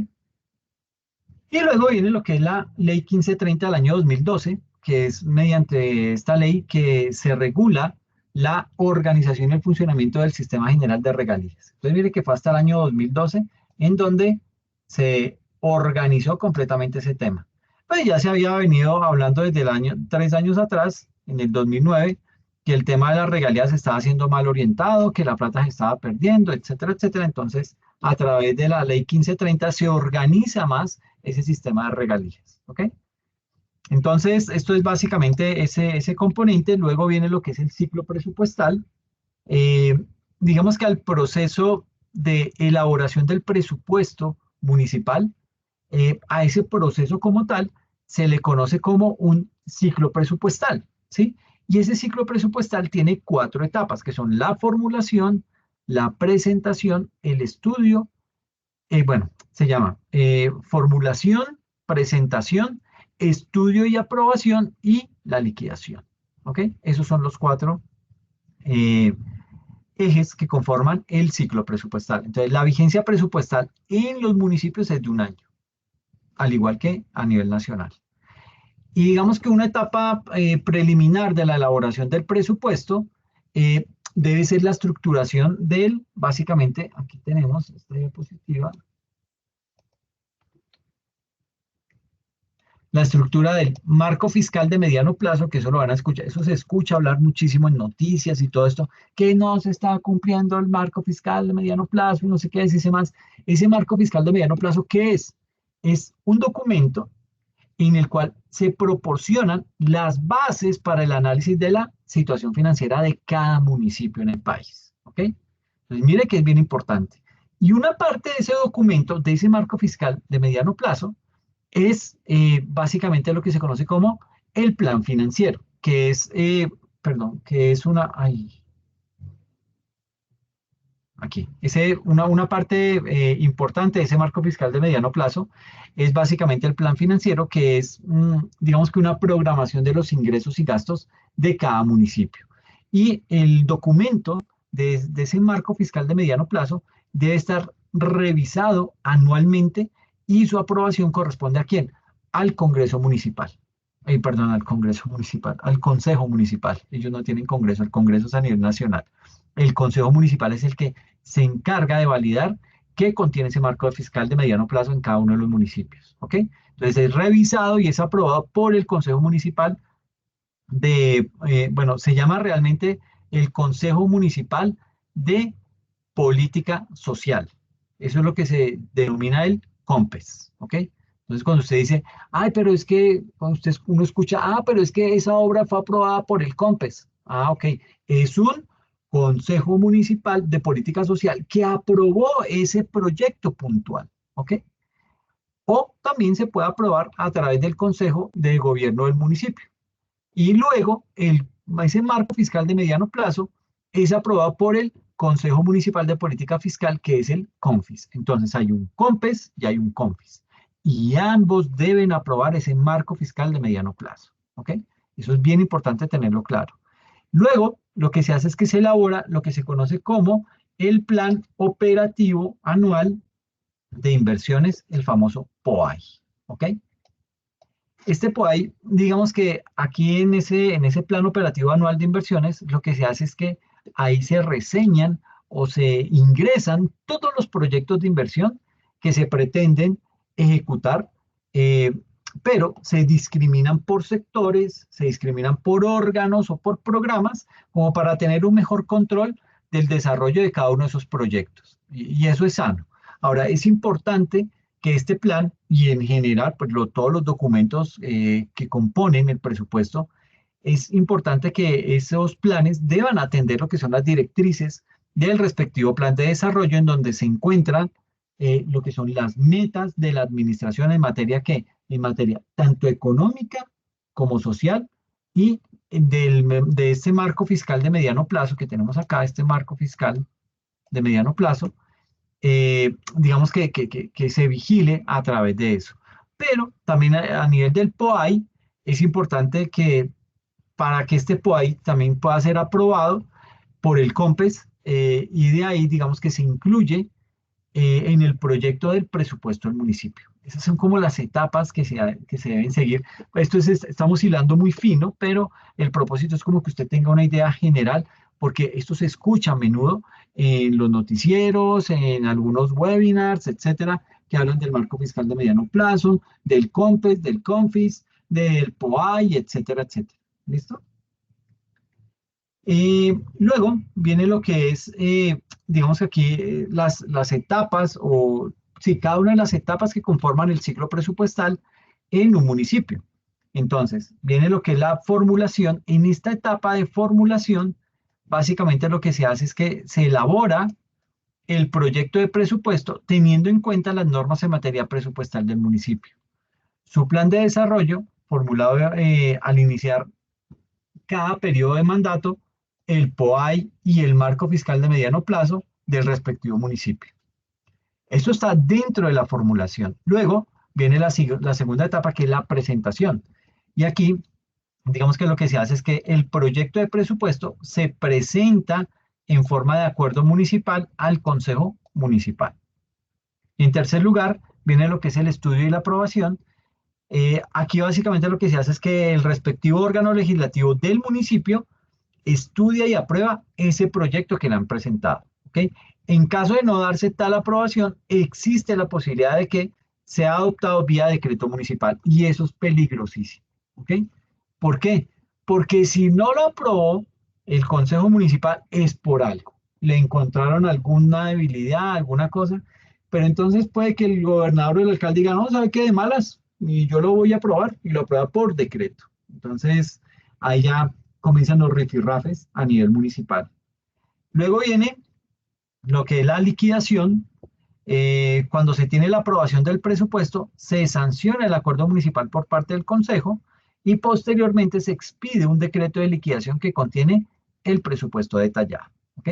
Y luego viene lo que es la ley 1530 del año 2012, que es mediante esta ley que se regula la organización y el funcionamiento del Sistema General de Regalías. Entonces, mire que fue hasta el año 2012 en donde se organizó completamente ese tema. Pues ya se había venido hablando desde el año, 3 años atrás, en el 2009, que el tema de las regalías estaba siendo mal orientado, que la plata se estaba perdiendo, etcétera, etcétera. Entonces, a través de la ley 1530 se organiza más ese sistema de regalías. ¿Ok? Entonces, esto es básicamente ese componente. Luego viene lo que es el ciclo presupuestal. Eh, digamos que al proceso de elaboración del presupuesto municipal, a ese proceso como tal, se le conoce como un ciclo presupuestal, ¿sí? Y ese ciclo presupuestal tiene 4 etapas, que son la formulación, la presentación, el estudio, bueno, se llama formulación, presentación estudio y aprobación y la liquidación. ¿Ok? Esos son los cuatro eh, ejes que conforman el ciclo presupuestal. Entonces, la vigencia presupuestal en los municipios es de un año, al igual que a nivel nacional. Y digamos que una etapa preliminar de la elaboración del presupuesto debe ser la estructuración del, básicamente, aquí tenemos esta diapositiva, la estructura del marco fiscal de mediano plazo, que eso lo van a escuchar, eso se escucha hablar muchísimo en noticias y todo esto, que no se está cumpliendo el marco fiscal de mediano plazo y no sé qué dice más. Ese marco fiscal de mediano plazo, ¿qué es? Es un documento en el cual se proporcionan las bases para el análisis de la situación financiera de cada municipio en el país. ¿Ok? Entonces, mire que es bien importante. Y una parte de ese documento, de ese marco fiscal de mediano plazo, es básicamente lo que se conoce como el plan financiero, que es, perdón, que es una, ay, aquí, una parte importante de ese marco fiscal de mediano plazo es básicamente el plan financiero, que es, digamos que una programación de los ingresos y gastos de cada municipio. Y el documento de ese marco fiscal de mediano plazo debe estar revisado anualmente y su aprobación corresponde ¿a quién? Al Congreso Municipal. Perdón, al Congreso Municipal, al Consejo Municipal. Ellos no tienen Congreso, el Congreso es a nivel nacional. El Consejo Municipal es el que se encarga de validar qué contiene ese marco fiscal de mediano plazo en cada uno de los municipios. ¿Ok? Entonces es revisado y es aprobado por el Consejo Municipal bueno, se llama realmente el Consejo Municipal de Política Social. Eso es lo que se denomina el COMPES. ¿Ok? Entonces cuando usted dice, ay, pero es que, cuando uno escucha, pero es que esa obra fue aprobada por el COMPES. Ok. Es un Consejo Municipal de Política Social que aprobó ese proyecto puntual, ¿ok? O también se puede aprobar a través del Consejo de Gobierno del municipio. Y luego, ese marco fiscal de mediano plazo es aprobado por el Consejo Municipal de Política Fiscal, que es el CONFIS. Entonces hay un COMPES y hay un CONFIS. Y ambos deben aprobar ese marco fiscal de mediano plazo, ¿ok? Eso es bien importante tenerlo claro. Luego, lo que se hace es que se elabora lo que se conoce como el Plan Operativo Anual de Inversiones, el famoso POAI. ¿Ok? Este POAI, digamos que aquí en ese Plan Operativo Anual de Inversiones, lo que se hace es que ahí se reseñan o se ingresan todos los proyectos de inversión que se pretenden ejecutar, eh, pero se discriminan por sectores, se discriminan por órganos o por programas, como para tener un mejor control del desarrollo de cada uno de esos proyectos. Y eso es sano. Ahora, es importante que este plan y en general, pues todos los documentos que componen el presupuesto, es importante que esos planes deban atender lo que son las directrices del respectivo plan de desarrollo en donde se encuentran lo que son las metas de la administración en materia en materia tanto económica como social y de este marco fiscal de mediano plazo que tenemos acá, este marco fiscal de mediano plazo, digamos que se vigile a través de eso. Pero también a nivel del POAI es importante que para que este POAI también pueda ser aprobado por el COMPES y de ahí digamos que se incluye en el proyecto del presupuesto del municipio. Esas son como las etapas que se deben seguir. Estamos hilando muy fino, pero el propósito es como que usted tenga una idea general, porque esto se escucha a menudo en los noticieros, en algunos webinars, etcétera, que hablan del marco fiscal de mediano plazo, del COMPES, del CONFIS, del POAI, etcétera, etcétera. ¿Listo? Luego viene lo que es, digamos que aquí las etapas o sí, cada una de las etapas que conforman el ciclo presupuestal en un municipio. Entonces, viene lo que es la formulación. En esta etapa de formulación, básicamente lo que se hace es que se elabora el proyecto de presupuesto teniendo en cuenta las normas en materia presupuestal del municipio. Su plan de desarrollo, formulado al iniciar cada periodo de mandato, el POAI y el marco fiscal de mediano plazo del respectivo municipio. Esto está dentro de la formulación. Luego viene la segunda etapa, que es la presentación. Y aquí, digamos que lo que se hace es que el proyecto de presupuesto se presenta en forma de acuerdo municipal al Consejo Municipal. Y en tercer lugar, viene lo que es el estudio y la aprobación. Aquí básicamente lo que se hace es que el respectivo órgano legislativo del municipio estudia y aprueba ese proyecto que le han presentado. ¿Ok? En caso de no darse tal aprobación, existe la posibilidad de que sea adoptado vía decreto municipal y eso es peligrosísimo. ¿Ok? ¿Por qué? Porque si no lo aprobó el Consejo Municipal es por algo. Le encontraron alguna debilidad, alguna cosa, pero entonces puede que el gobernador o el alcalde diga, no, ¿sabe qué? De malas, y yo lo voy a aprobar, y lo aprueba por decreto. Entonces, ahí ya comienzan los rifirrafes a nivel municipal. Luego viene lo que es la liquidación. Cuando se tiene la aprobación del presupuesto, se sanciona el acuerdo municipal por parte del Consejo y posteriormente se expide un decreto de liquidación que contiene el presupuesto detallado. ¿Ok?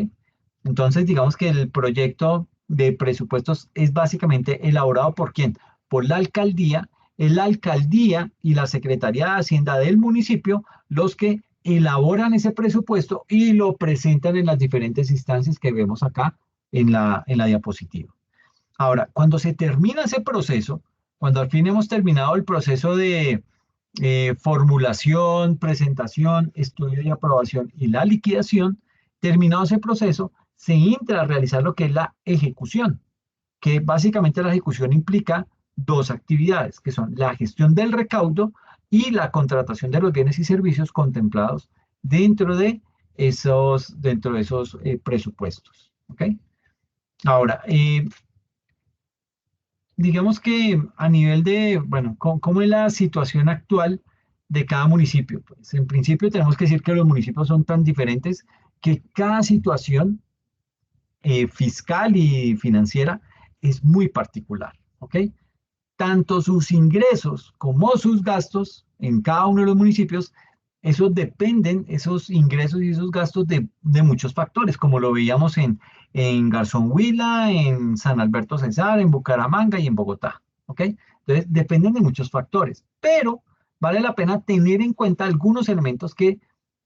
Entonces, digamos que el proyecto de presupuestos es básicamente elaborado por quién? Por la alcaldía. Es la alcaldía y la Secretaría de Hacienda del municipio los que elaboran ese presupuesto y lo presentan en las diferentes instancias que vemos acá en la diapositiva. Ahora, cuando se termina ese proceso, cuando al fin hemos terminado el proceso de formulación, presentación, estudio y aprobación y la liquidación, terminado ese proceso, se entra a realizar lo que es la ejecución, que básicamente la ejecución implica dos actividades, que son la gestión del recaudo y la contratación de los bienes y servicios contemplados dentro de esos presupuestos. ¿Ok? Ahora, digamos que a nivel de, bueno, ¿cómo es la situación actual de cada municipio? Pues en principio tenemos que decir que los municipios son tan diferentes que cada situación fiscal y financiera es muy particular, ¿ok? Tanto sus ingresos como sus gastos en cada uno de los municipios, esos dependen, esos ingresos y esos gastos de muchos factores, como lo veíamos en Garzón Huila, en San Alberto Cesar, en Bucaramanga y en Bogotá. ¿Ok? Entonces, dependen de muchos factores, pero vale la pena tener en cuenta algunos elementos que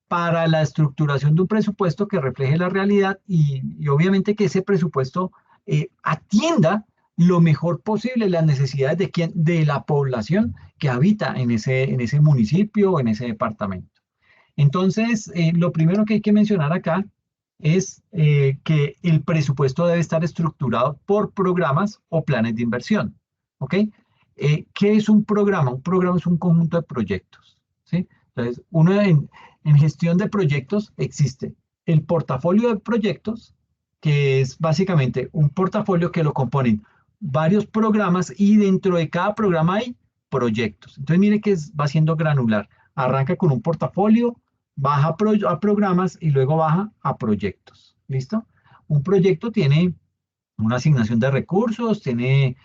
para la estructuración de un presupuesto que refleje la realidad y obviamente que ese presupuesto atienda lo mejor posible las necesidades de quién, de la población que habita en ese municipio o en ese departamento. Entonces, lo primero que hay que mencionar acá es que el presupuesto debe estar estructurado por programas o planes de inversión. ¿Ok? ¿Qué es un programa? Un programa es un conjunto de proyectos. ¿Sí? Entonces, uno en gestión de proyectos existe el portafolio de proyectos, que es básicamente un portafolio que lo componen varios programas y dentro de cada programa hay proyectos. Entonces, mire que va siendo granular. Arranca con un portafolio, baja a programas y luego baja a proyectos. ¿Listo? Un proyecto tiene una asignación de recursos, tiene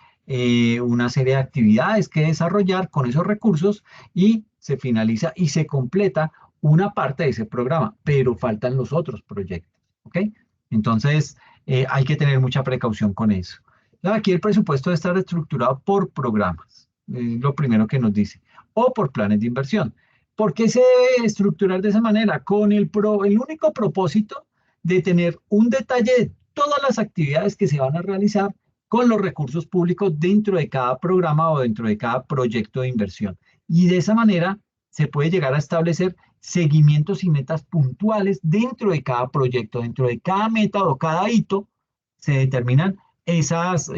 una serie de actividades que desarrollar con esos recursos y se finaliza y se completa una parte de ese programa, pero faltan los otros proyectos. ¿Ok? Entonces, hay que tener mucha precaución con eso. Aquí el presupuesto debe estar estructurado por programas, lo primero que nos dice, o por planes de inversión. ¿Por qué se debe estructurar de esa manera? Con el único propósito de tener un detalle de todas las actividades que se van a realizar con los recursos públicos dentro de cada programa o dentro de cada proyecto de inversión. Y de esa manera se puede llegar a establecer seguimientos y metas puntuales dentro de cada proyecto, dentro de cada meta o cada hito, se determinan esas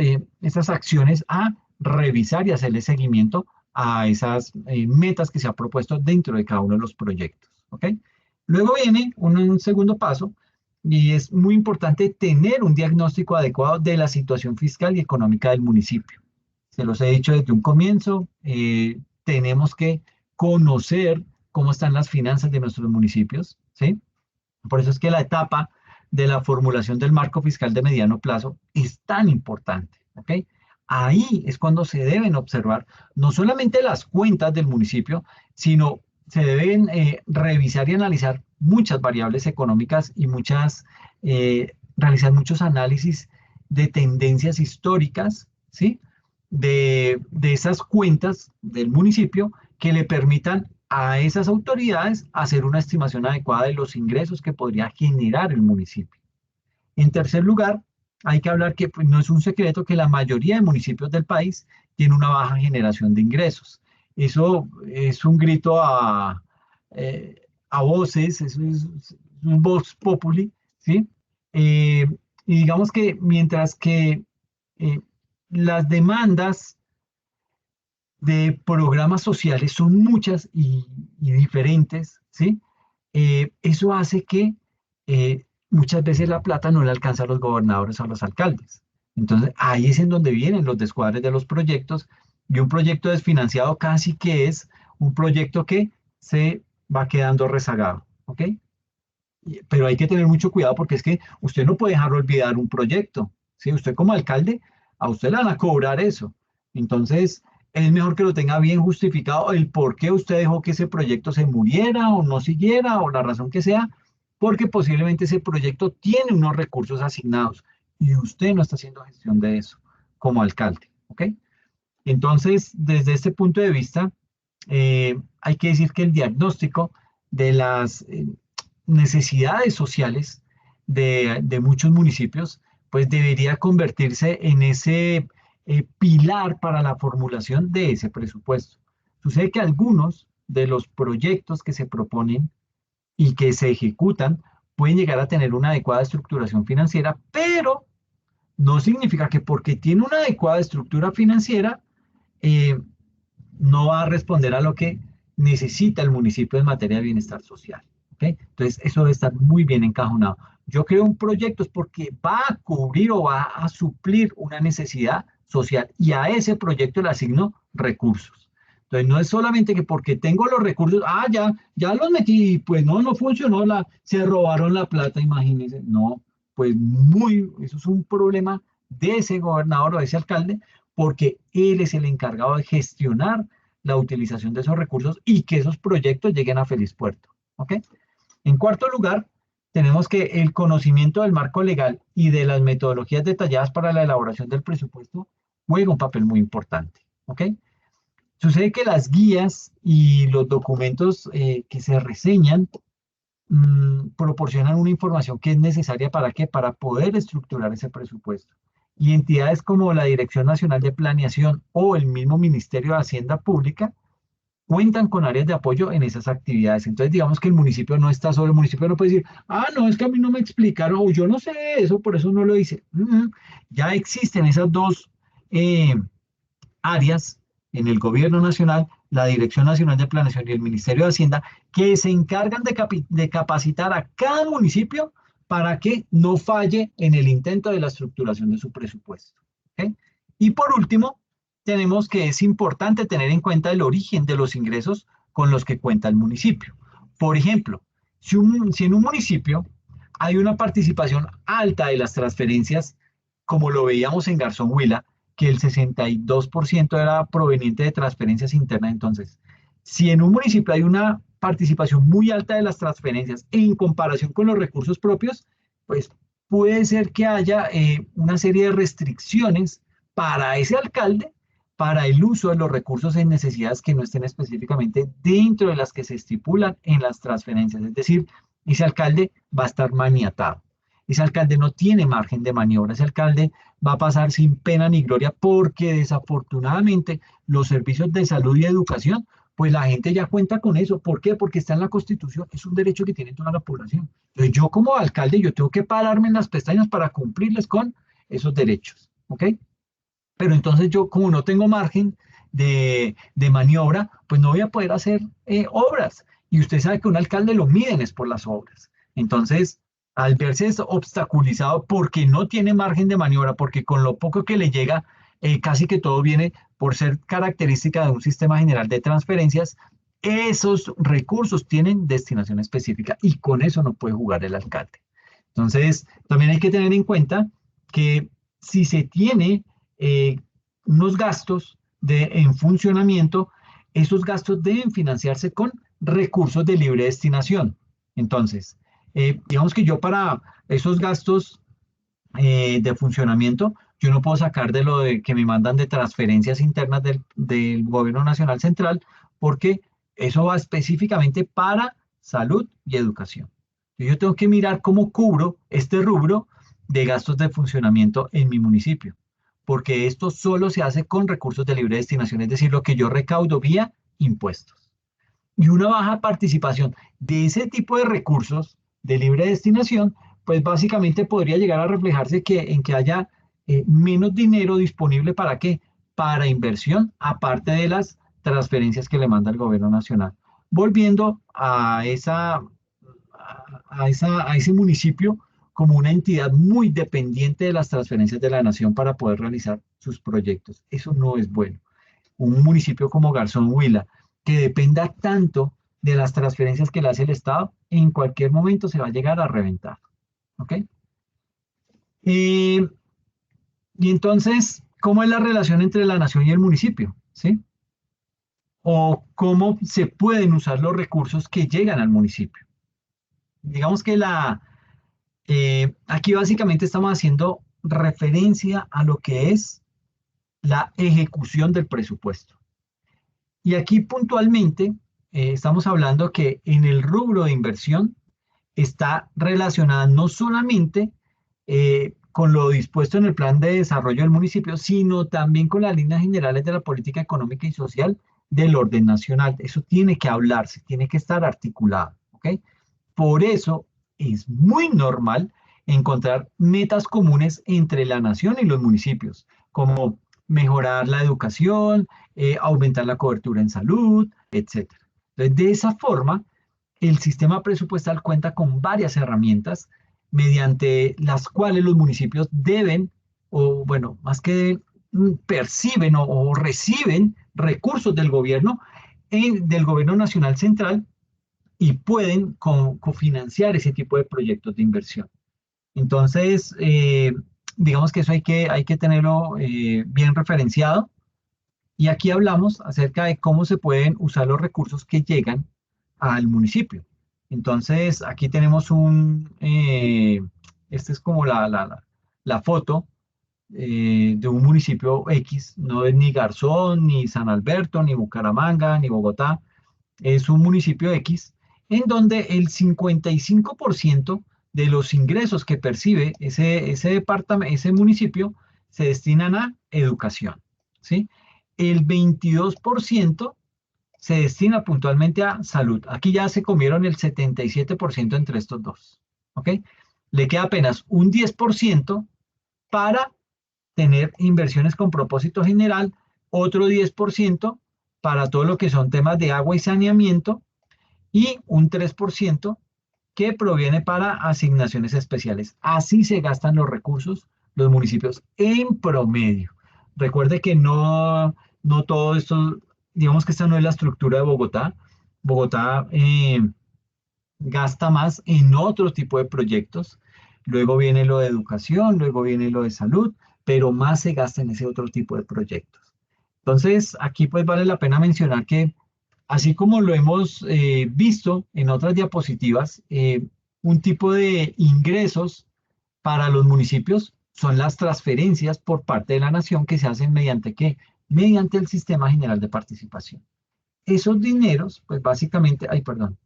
acciones a revisar y hacerle seguimiento a esas metas que se ha propuesto dentro de cada uno de los proyectos. ¿Ok? Luego viene un segundo paso y es muy importante tener un diagnóstico adecuado de la situación fiscal y económica del municipio. Se los he dicho desde un comienzo, tenemos que conocer cómo están las finanzas de nuestros municipios, ¿sí? Por eso es que la etapa de la formulación del marco fiscal de mediano plazo es tan importante, ¿ok? Ahí es cuando se deben observar no solamente las cuentas del municipio, sino se deben revisar y analizar muchas variables económicas y realizar muchos análisis de tendencias históricas, ¿sí? de esas cuentas del municipio que le permitan a esas autoridades hacer una estimación adecuada de los ingresos que podría generar el municipio. En tercer lugar, hay que hablar que pues, no es un secreto que la mayoría de municipios del país tiene una baja generación de ingresos. Eso es un grito a voces, eso es un vox populi, ¿sí? Eh, y digamos que mientras que eh, las demandas de programas sociales son muchas y diferentes, ¿sí? Eso hace que muchas veces la plata no le alcanza a los gobernadores o a los alcaldes. Entonces, ahí es en donde vienen los descuadres de los proyectos y un proyecto desfinanciado casi que es un proyecto que se va quedando rezagado, ¿ok? Pero hay que tener mucho cuidado porque es que usted no puede dejar olvidar un proyecto, ¿sí? Usted como alcalde, a usted le van a cobrar eso. Entonces, es mejor que lo tenga bien justificado el por qué usted dejó que ese proyecto se muriera o no siguiera o la razón que sea, porque posiblemente ese proyecto tiene unos recursos asignados y usted no está haciendo gestión de eso como alcalde, ¿ok? Entonces, desde este punto de vista, hay que decir que el diagnóstico de las necesidades sociales de muchos municipios, pues debería convertirse en ese pilar para la formulación de ese presupuesto. Sucede que algunos de los proyectos que se proponen y que se ejecutan pueden llegar a tener una adecuada estructuración financiera, pero no significa que porque tiene una adecuada estructura financiera, eh, no va a responder a lo que necesita el municipio en materia de bienestar social. ¿Okay? Entonces, eso debe estar muy bien encajonado. Yo creo un proyecto es porque va a cubrir o va a suplir una necesidad social y a ese proyecto le asigno recursos. Entonces, no es solamente que porque tengo los recursos, ya los metí, pues no funcionó, se robaron la plata, imagínense. No, pues eso es un problema de ese gobernador o de ese alcalde, porque él es el encargado de gestionar la utilización de esos recursos y que esos proyectos lleguen a feliz puerto. ¿Ok? En cuarto lugar, tenemos que el conocimiento del marco legal y de las metodologías detalladas para la elaboración del presupuesto juega un papel muy importante. ¿Ok? Sucede que las guías y los documentos que se reseñan proporcionan una información que es necesaria para qué, para poder estructurar ese presupuesto. Y entidades como la Dirección Nacional de Planeación o el mismo Ministerio de Hacienda Pública cuentan con áreas de apoyo en esas actividades. Entonces, digamos que el municipio no está solo, el municipio no puede decir, no, es que a mí no me explicaron, o yo no sé eso, por eso no lo hice. Ya existen esas dos eh, áreas en el gobierno nacional, la Dirección Nacional de Planeación y el Ministerio de Hacienda, que se encargan de capacitar a cada municipio para que no falle en el intento de la estructuración de su presupuesto. ¿Okay? Y por último, tenemos que es importante tener en cuenta el origen de los ingresos con los que cuenta el municipio. Por ejemplo, si en un municipio hay una participación alta de las transferencias, como lo veíamos en Garzón Huila, que el 62% era proveniente de transferencias internas. Entonces, si en un municipio hay una participación muy alta de las transferencias en comparación con los recursos propios, pues puede ser que haya una serie de restricciones para ese alcalde para el uso de los recursos en necesidades que no estén específicamente dentro de las que se estipulan en las transferencias. Es decir, ese alcalde va a estar maniatado. Ese alcalde no tiene margen de maniobra. Ese alcalde va a pasar sin pena ni gloria porque desafortunadamente los servicios de salud y educación, pues la gente ya cuenta con eso. ¿Por qué? Porque está en la Constitución, es un derecho que tiene toda la población. Entonces yo como alcalde, yo tengo que pararme en las pestañas para cumplirles con esos derechos, ¿ok? Pero entonces yo como no tengo margen de maniobra, pues no voy a poder hacer obras. Y usted sabe que un alcalde lo miden es por las obras. Entonces, al verse obstaculizado porque no tiene margen de maniobra, porque con lo poco que le llega, casi que todo viene por ser característica de un sistema general de transferencias, esos recursos tienen destinación específica y con eso no puede jugar el alcalde. Entonces, también hay que tener en cuenta que si se tiene eh, unos gastos en funcionamiento, esos gastos deben financiarse con recursos de libre destinación. Entonces, digamos que yo para esos gastos de funcionamiento, yo no puedo sacar de lo de que me mandan de transferencias internas del gobierno nacional central, porque eso va específicamente para salud y educación. Yo tengo que mirar cómo cubro este rubro de gastos de funcionamiento en mi municipio, porque esto solo se hace con recursos de libre destinación, es decir, lo que yo recaudo vía impuestos. Y una baja participación de ese tipo de recursos de libre destinación, pues básicamente podría llegar a reflejarse en que haya menos dinero disponible ¿para qué? Para inversión, aparte de las transferencias que le manda el gobierno nacional. Volviendo a ese municipio como una entidad muy dependiente de las transferencias de la nación para poder realizar sus proyectos. Eso no es bueno. Un municipio como Garzón Huila, que dependa tanto de las transferencias que le hace el Estado, en cualquier momento se va a llegar a reventar. ¿Ok? Eh, y entonces, ¿cómo es la relación entre la nación y el municipio? ¿Sí? O cómo se pueden usar los recursos que llegan al municipio. Digamos que aquí básicamente estamos haciendo referencia a lo que es la ejecución del presupuesto. Y aquí puntualmente estamos hablando que en el rubro de inversión está relacionada no solamente con lo dispuesto en el plan de desarrollo del municipio, sino también con las líneas generales de la política económica y social del orden nacional. Eso tiene que hablarse, tiene que estar articulado, ¿ok? Por eso es muy normal encontrar metas comunes entre la nación y los municipios, como mejorar la educación, aumentar la cobertura en salud, etcétera. Entonces, de esa forma, el sistema presupuestal cuenta con varias herramientas mediante las cuales los municipios deben, o bueno, más que deben, perciben o reciben recursos del gobierno, del gobierno nacional central y pueden cofinanciar ese tipo de proyectos de inversión. Entonces, digamos que eso hay que tenerlo bien referenciado. Y aquí hablamos acerca de cómo se pueden usar los recursos que llegan al municipio. Entonces, aquí tenemos esta es como la foto de un municipio X, no es ni Garzón, ni San Alberto, ni Bucaramanga, ni Bogotá, es un municipio X, en donde el 55% de los ingresos que percibe ese departamento, ese municipio, se destinan a educación, ¿sí? El 22% se destina puntualmente a salud. Aquí ya se comieron el 77% entre estos dos, ¿ok? Le queda apenas un 10% para tener inversiones con propósito general, otro 10% para todo lo que son temas de agua y saneamiento y un 3% que proviene para asignaciones especiales. Así se gastan los recursos los municipios en promedio. Recuerde que no todo esto, digamos que esta no es la estructura de Bogotá. Bogotá gasta más en otro tipo de proyectos. Luego viene lo de educación, luego viene lo de salud, pero más se gasta en ese otro tipo de proyectos. Entonces, aquí pues vale la pena mencionar que, así como lo hemos visto en otras diapositivas, un tipo de ingresos para los municipios son las transferencias por parte de la nación que se hacen mediante ¿qué? Mediante el Sistema General de Participación. Esos dineros, pues básicamente, ay, perdón,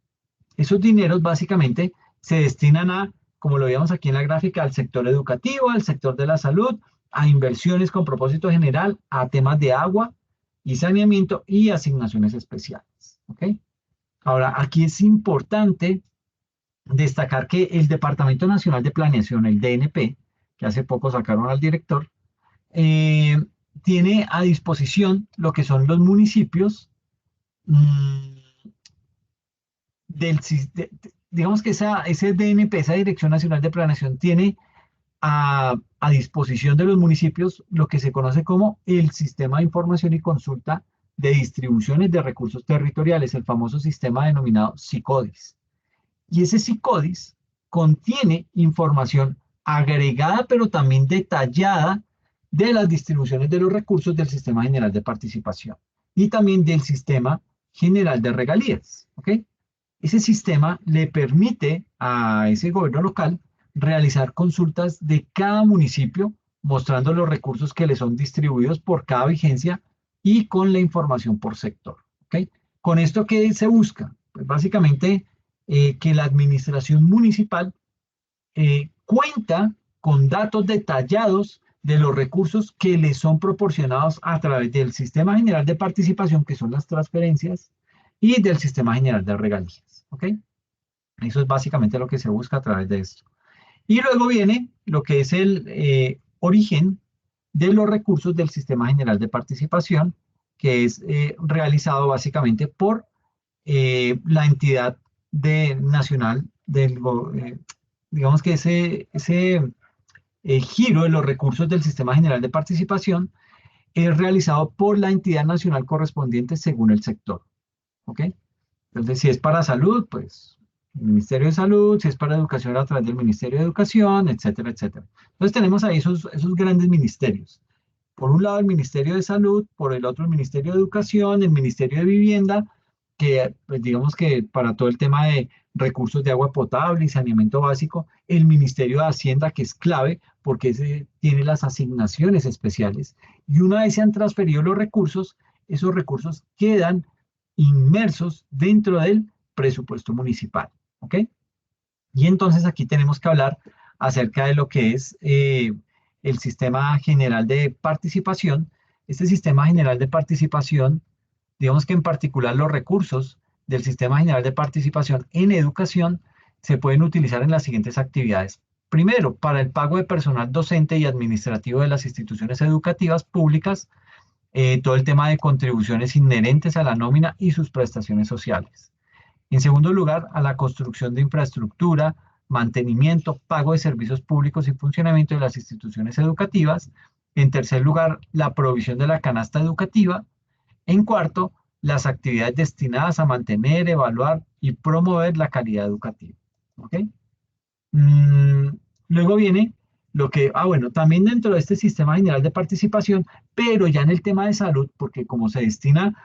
esos dineros básicamente se destinan a, como lo veíamos aquí en la gráfica, al sector educativo, al sector de la salud, a inversiones con propósito general, a temas de agua y saneamiento y asignaciones especiales. ¿Ok? Ahora, aquí es importante destacar que el Departamento Nacional de Planeación, el DNP, que hace poco sacaron al director, eh, tiene a disposición lo que son los municipios mmm, del, digamos que ese DNP, esa Dirección Nacional de Planeación, tiene a disposición de los municipios lo que se conoce como el Sistema de Información y Consulta de Distribuciones de Recursos Territoriales, el famoso sistema denominado SICODIS. Y ese SICODIS contiene información agregada, pero también detallada de las distribuciones de los recursos del Sistema General de Participación y también del Sistema General de Regalías. ¿Ok? Ese sistema le permite a ese gobierno local realizar consultas de cada municipio, mostrando los recursos que le son distribuidos por cada vigencia y con la información por sector. ¿Ok? ¿Con esto qué se busca? Pues básicamente que la administración municipal cuenta con datos detallados de los recursos que le son proporcionados a través del Sistema General de Participación, que son las transferencias, y del Sistema General de Regalías. ¿Ok? Eso es básicamente lo que se busca a través de esto. Y luego viene lo que es el origen de los recursos del Sistema General de Participación, que es realizado básicamente por la entidad nacional digamos que ese giro de los recursos del Sistema General de Participación es realizado por la entidad nacional correspondiente según el sector. ¿Ok? Entonces, si es para salud, pues el Ministerio de Salud; si es para educación, a través del Ministerio de Educación, etcétera, etcétera. Entonces, tenemos ahí esos grandes ministerios. Por un lado, el Ministerio de Salud; por el otro, el Ministerio de Educación; el Ministerio de Vivienda, que pues, digamos que para todo el tema de recursos de agua potable y saneamiento básico; el Ministerio de Hacienda, que es clave porque ese tiene las asignaciones especiales. Y una vez se han transferido los recursos, esos recursos quedan inmersos dentro del presupuesto municipal. ¿Ok? Y entonces aquí tenemos que hablar acerca de lo que es el Sistema General de Participación. Este Sistema General de Participación, digamos que en particular los recursos del Sistema General de Participación en educación se pueden utilizar en las siguientes actividades. Primero, para el pago de personal docente y administrativo de las instituciones educativas públicas, todo el tema de contribuciones inherentes a la nómina y sus prestaciones sociales. En segundo lugar, a la construcción de infraestructura, mantenimiento, pago de servicios públicos y funcionamiento de las instituciones educativas. En tercer lugar, la provisión de la canasta educativa. En cuarto, las actividades destinadas a mantener, evaluar y promover la calidad educativa. ¿Ok? Mm, Luego viene lo que, bueno, también dentro de este Sistema General de Participación, pero ya en el tema de salud, porque como se destina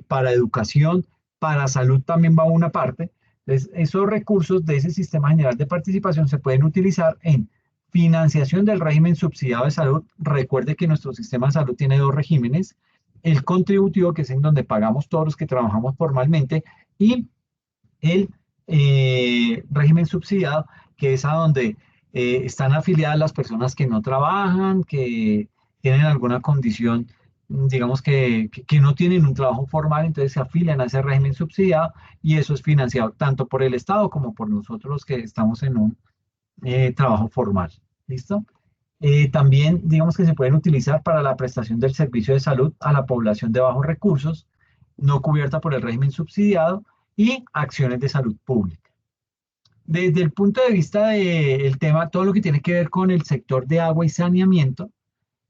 para educación, para salud también va una parte. Entonces, esos recursos de ese Sistema General de Participación se pueden utilizar en financiación del régimen subsidiado de salud. Recuerde que nuestro sistema de salud tiene dos regímenes: el contributivo, que es en donde pagamos todos los que trabajamos formalmente, y el régimen subsidiado, que es a donde están afiliadas las personas que no trabajan, que tienen alguna condición, digamos que no tienen un trabajo formal, entonces se afilian a ese régimen subsidiado, y eso es financiado tanto por el Estado como por nosotros los que estamos en un trabajo formal. ¿Listo? También, digamos que se pueden utilizar para la prestación del servicio de salud a la población de bajos recursos, no cubierta por el régimen subsidiado, y acciones de salud pública. Desde el punto de vista del tema, todo lo que tiene que ver con el sector de agua y saneamiento,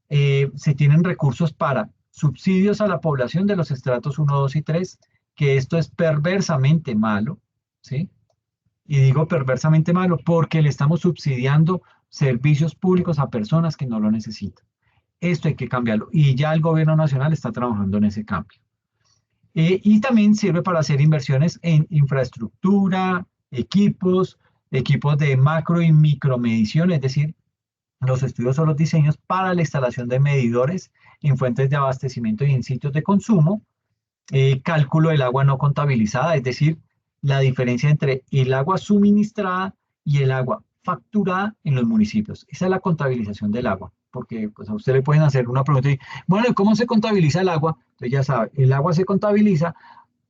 se tienen recursos para subsidios a la población de los estratos 1, 2 y 3, que esto es perversamente malo, ¿sí? Y digo perversamente malo porque le estamos subsidiando servicios públicos a personas que no lo necesitan. Esto hay que cambiarlo, y ya el gobierno nacional está trabajando en ese cambio. Y también sirve para hacer inversiones en infraestructura, equipos de macro y micromedición, es decir, los estudios o los diseños para la instalación de medidores en fuentes de abastecimiento y en sitios de consumo. Cálculo del agua no contabilizada, es decir, la diferencia entre el agua suministrada y el agua facturada en los municipios. Esa es la contabilización del agua, porque pues, a usted le pueden hacer una pregunta y, bueno, ¿cómo se contabiliza el agua? Entonces ya sabe, el agua se contabiliza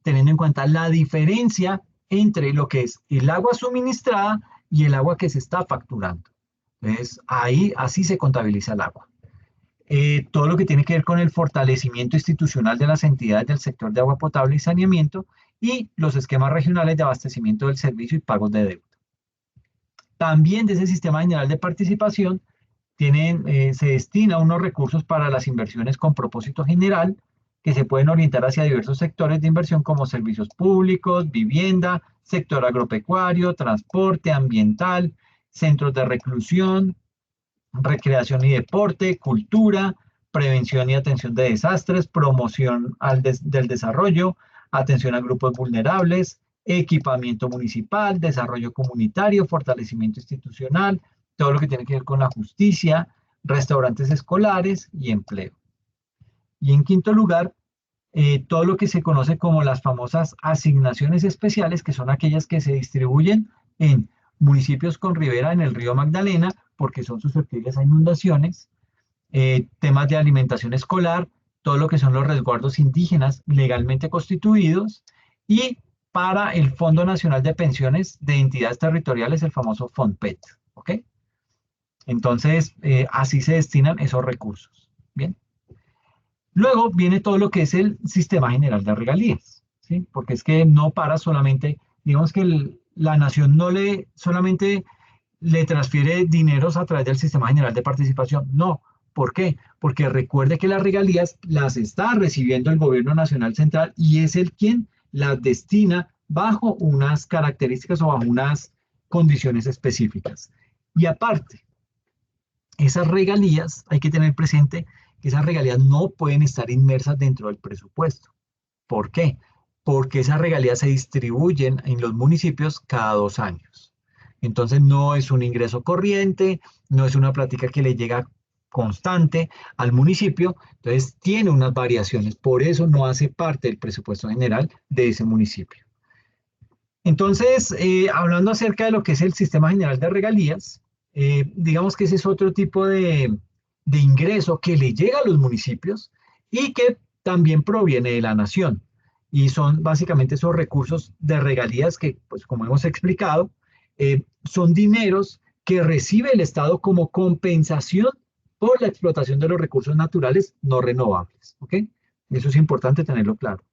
teniendo en cuenta la diferencia entre lo que es el agua suministrada y el agua que se está facturando. Entonces, ahí así se contabiliza el agua. Todo lo que tiene que ver con el fortalecimiento institucional de las entidades del sector de agua potable y saneamiento, y los esquemas regionales de abastecimiento del servicio y pagos de deuda. También de ese Sistema General de Participación se destina unos recursos para las inversiones con propósito general, que se pueden orientar hacia diversos sectores de inversión como servicios públicos, vivienda, sector agropecuario, transporte, ambiental, centros de reclusión, recreación y deporte, cultura, prevención y atención de desastres, promoción del desarrollo, atención a grupos vulnerables, equipamiento municipal, desarrollo comunitario, fortalecimiento institucional, todo lo que tiene que ver con la justicia, restaurantes escolares y empleo. Y en quinto lugar, todo lo que se conoce como las famosas asignaciones especiales, que son aquellas que se distribuyen en municipios con ribera en el río Magdalena, porque son susceptibles a inundaciones, temas de alimentación escolar, todo lo que son los resguardos indígenas legalmente constituidos, y para el Fondo Nacional de Pensiones de Entidades Territoriales, el famoso FONPET. ¿Ok? Entonces, así se destinan esos recursos. Bien. Luego viene todo lo que es el Sistema General de Regalías, ¿sí? Porque es que no para solamente, digamos que la nación no le solamente le transfiere dineros a través del Sistema General de Participación, no. ¿Por qué? Porque recuerde que las regalías las está recibiendo el gobierno nacional central y es el quien las destina bajo unas características o bajo unas condiciones específicas. Y aparte, esas regalías, hay que tener presente que esas regalías no pueden estar inmersas dentro del presupuesto. ¿Por qué? Porque esas regalías se distribuyen en los municipios cada 2 años. Entonces no es un ingreso corriente, no es una plática que le llega constante al municipio, entonces tiene unas variaciones, por eso no hace parte del presupuesto general de ese municipio. Entonces, hablando acerca de lo que es el Sistema General de Regalías, digamos que ese es otro tipo de ingreso que le llega a los municipios y que también proviene de la nación. Y son básicamente esos recursos de regalías que, pues como hemos explicado, son dineros que recibe el Estado como compensación por la explotación de los recursos naturales no renovables. ¿Ok? Eso es importante tenerlo claro.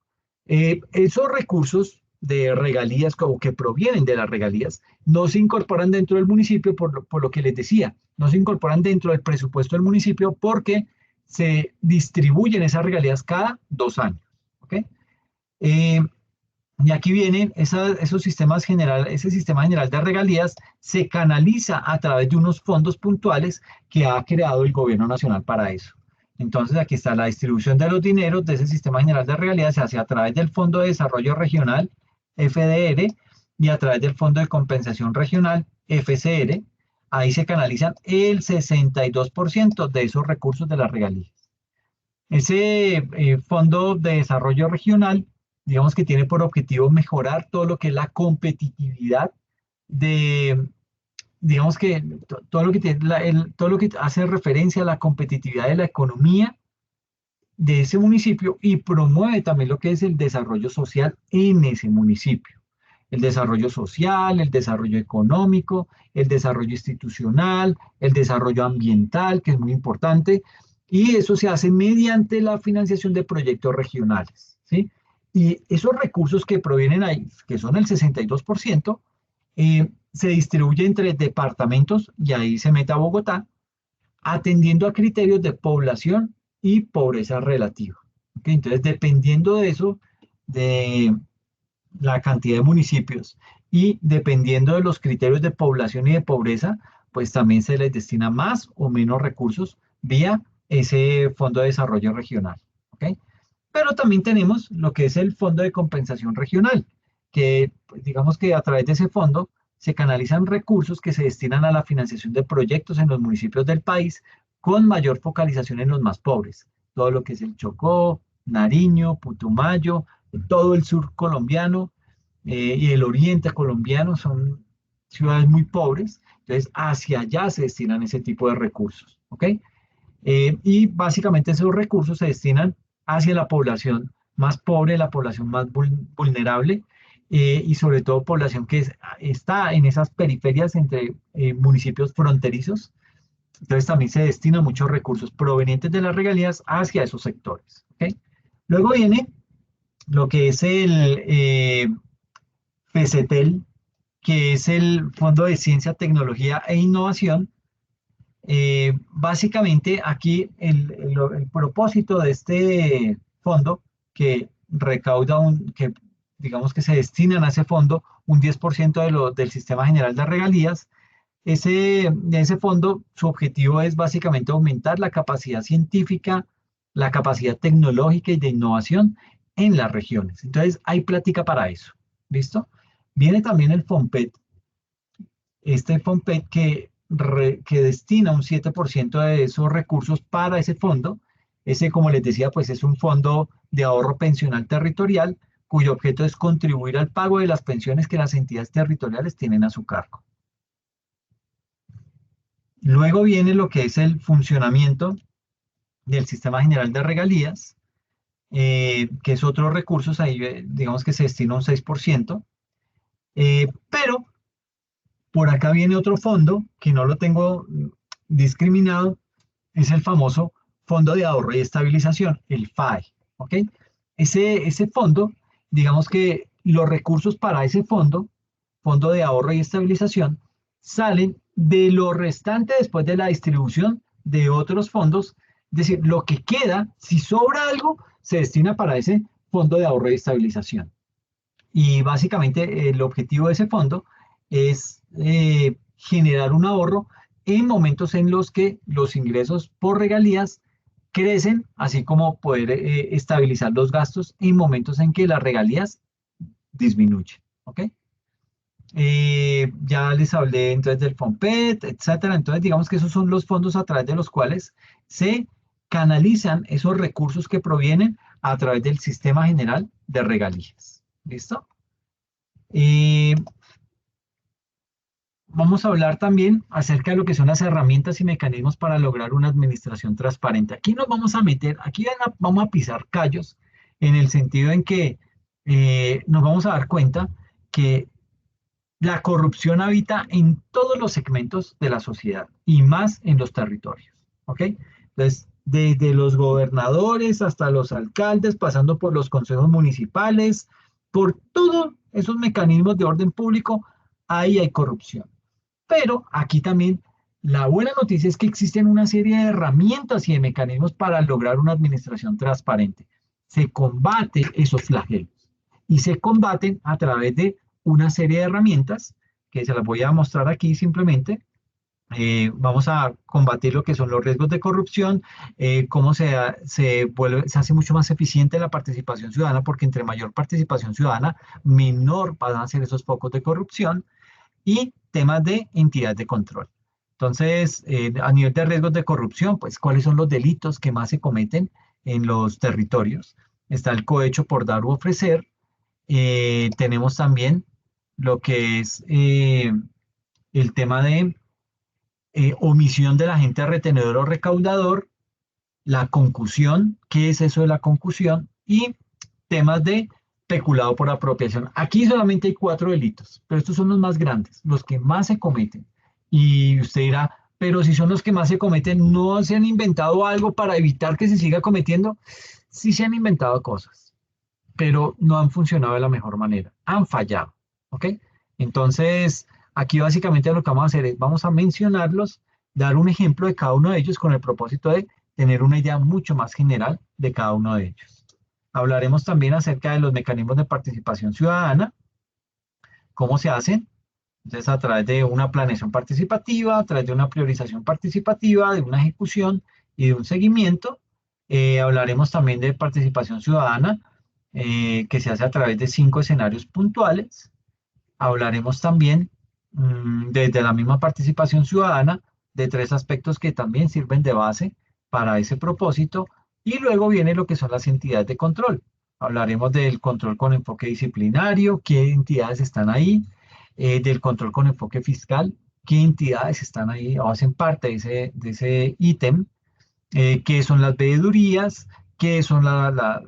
Esos recursos de regalías o que provienen de las regalías no se incorporan dentro del municipio por lo que les decía, no se incorporan dentro del presupuesto del municipio porque se distribuyen esas regalías cada 2 años. ¿Ok? Eh, y aquí vienen esos sistemas general, ese sistema general de regalías se canaliza a través de unos fondos puntuales que ha creado el gobierno nacional para eso. Entonces aquí está la distribución de los dineros de ese sistema general de regalías, se hace a través del Fondo de Desarrollo Regional, FDR, y a través del Fondo de Compensación Regional, FCR. Ahí se canalizan el 62% de esos recursos de las regalías. Ese Fondo de Desarrollo Regional, digamos que tiene por objetivo mejorar todo lo que es la competitividad de, digamos que todo lo que, todo lo que hace referencia a la competitividad de la economía de ese municipio y promueve también lo que es el desarrollo social en ese municipio. El desarrollo social, el desarrollo económico, el desarrollo institucional, el desarrollo ambiental, que es muy importante, y eso se hace mediante la financiación de proyectos regionales, ¿sí? Y esos recursos que provienen ahí, que son el 62%, se distribuye entre departamentos, y ahí se mete a Bogotá, atendiendo a criterios de población y pobreza relativa. ¿Okay? Entonces, dependiendo de eso, de la cantidad de municipios y dependiendo de los criterios de población y de pobreza, pues también se les destina más o menos recursos vía ese Fondo de Desarrollo Regional. ¿Okay? Pero también tenemos lo que es el Fondo de Compensación Regional, que pues, digamos que a través de ese fondo se canalizan recursos que se destinan a la financiación de proyectos en los municipios del país con mayor focalización en los más pobres. Todo lo que es el Chocó, Nariño, Putumayo, todo el sur colombiano y el oriente colombiano son ciudades muy pobres. Entonces, hacia allá se destinan ese tipo de recursos. ¿Ok? Y básicamente esos recursos se destinan hacia la población más pobre, la población más vulnerable y sobre todo población que está en esas periferias entre municipios fronterizos. Entonces también se destinan muchos recursos provenientes de las regalías hacia esos sectores. ¿Okay? Luego viene lo que es el FECETEL, que es el Fondo de Ciencia, Tecnología e Innovación. Básicamente aquí el propósito de este fondo que recauda que digamos que se destinan a ese fondo un 10% del sistema general de regalías, ese fondo, su objetivo es básicamente aumentar la capacidad científica, la capacidad tecnológica y de innovación en las regiones. Entonces hay plática para eso, ¿listo? Viene también el FOMPET, este FOMPET que destina un 7% de esos recursos para ese fondo. Ese, como les decía, pues es un fondo de ahorro pensional territorial cuyo objeto es contribuir al pago de las pensiones que las entidades territoriales tienen a su cargo. Luego viene lo que es el funcionamiento del Sistema General de Regalías, que es otros recursos, ahí digamos que se destina un 6%, pero por acá viene otro fondo que no lo tengo discriminado, es el famoso Fondo de Ahorro y Estabilización, el FAE, ¿ok? Ese fondo, digamos que los recursos para ese fondo, Fondo de Ahorro y Estabilización, salen de lo restante después de la distribución de otros fondos, es decir, lo que queda, si sobra algo, se destina para ese Fondo de Ahorro y Estabilización. Y básicamente el objetivo de ese fondo es generar un ahorro en momentos en los que los ingresos por regalías crecen, así como poder estabilizar los gastos en momentos en que las regalías disminuyen. ¿Ok? Ya les hablé entonces del FOMPET, etcétera. Entonces, digamos que esos son los fondos a través de los cuales se canalizan esos recursos que provienen a través del sistema general de regalías. ¿Listo? Eh, Vamos a hablar también acerca de lo que son las herramientas y mecanismos para lograr una administración transparente. Aquí nos vamos a meter, vamos a pisar callos en el sentido en que nos vamos a dar cuenta que la corrupción habita en todos los segmentos de la sociedad y más en los territorios. ¿Ok? Entonces, desde los gobernadores hasta los alcaldes, pasando por los consejos municipales, por todos esos mecanismos de orden público, ahí hay corrupción. Pero aquí también la buena noticia es que existen una serie de herramientas y de mecanismos para lograr una administración transparente. Se combate esos flagelos y se combaten a través de una serie de herramientas que se las voy a mostrar aquí simplemente. Vamos a combatir lo que son los riesgos de corrupción, cómo se hace mucho más eficiente la participación ciudadana, porque entre mayor participación ciudadana, menor van a ser esos focos de corrupción y temas de entidades de control. Entonces, a nivel de riesgos de corrupción, pues, ¿cuáles son los delitos que más se cometen en los territorios? Está el cohecho por dar u ofrecer. Tenemos también lo que es el tema de omisión del agente retenedor o recaudador, la concusión, ¿qué es eso de la concusión? Y temas de peculado por apropiación. Aquí solamente hay 4 delitos, pero estos son los más grandes, los que más se cometen. Y usted dirá, pero si son los que más se cometen, ¿no se han inventado algo para evitar que se siga cometiendo? Sí se han inventado cosas, pero no han funcionado de la mejor manera, han fallado, ¿ok? Entonces, aquí básicamente lo que vamos a hacer es, vamos a mencionarlos, dar un ejemplo de cada uno de ellos con el propósito de tener una idea mucho más general de cada uno de ellos. Hablaremos también acerca de los mecanismos de participación ciudadana, cómo se hacen. Entonces, a través de una planeación participativa, a través de una priorización participativa, de una ejecución y de un seguimiento. Hablaremos también de participación ciudadana, que se hace a través de 5 escenarios puntuales. Hablaremos también desde la misma participación ciudadana de 3 aspectos que también sirven de base para ese propósito. Y luego viene lo que son las entidades de control. Hablaremos del control con enfoque disciplinario, qué entidades están ahí, del control con enfoque fiscal, qué entidades están ahí o hacen parte de ese ítem, qué son las veedurías, qué son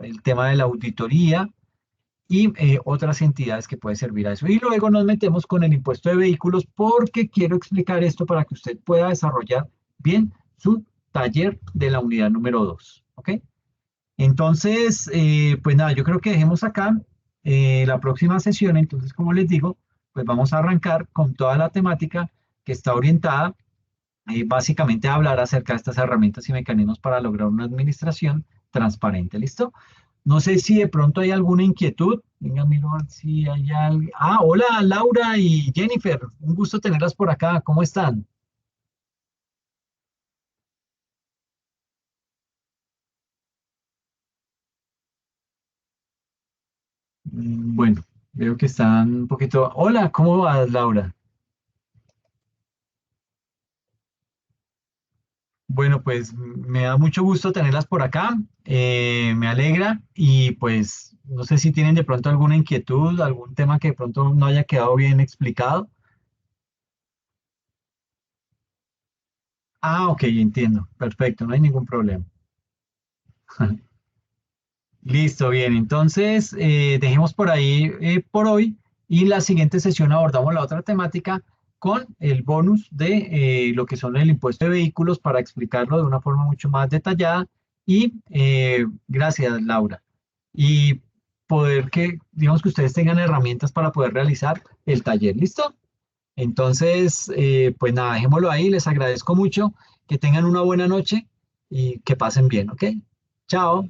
el tema de la auditoría, y otras entidades que pueden servir a eso. Y luego nos metemos con el impuesto de vehículos porque quiero explicar esto para que usted pueda desarrollar bien su taller de la unidad número 2. ¿Ok? Entonces, pues nada, yo creo que dejemos acá la próxima sesión. Entonces, como les digo, pues vamos a arrancar con toda la temática que está orientada básicamente a hablar acerca de estas herramientas y mecanismos para lograr una administración transparente. ¿Listo? No sé si de pronto hay alguna inquietud. Venga, miro a ver si hay alguien. Ah, hola Laura y Jennifer. Un gusto tenerlas por acá. ¿Cómo están? Bueno, Veo que están un poquito... Hola, ¿cómo vas, Laura? Bueno, pues me da mucho gusto tenerlas por acá, me alegra y pues no sé si tienen de pronto alguna inquietud, algún tema que de pronto no haya quedado bien explicado. Ah, ok, entiendo, perfecto, no hay ningún problema. Listo, bien, entonces dejemos por ahí por hoy y la siguiente sesión abordamos la otra temática con el bonus de lo que son el impuesto de vehículos para explicarlo de una forma mucho más detallada y gracias, Laura. Y poder que, digamos que ustedes tengan herramientas para poder realizar el taller, ¿listo? Entonces, pues nada, dejémoslo ahí, les agradezco mucho, que tengan una buena noche y que pasen bien, ¿ok? Chao.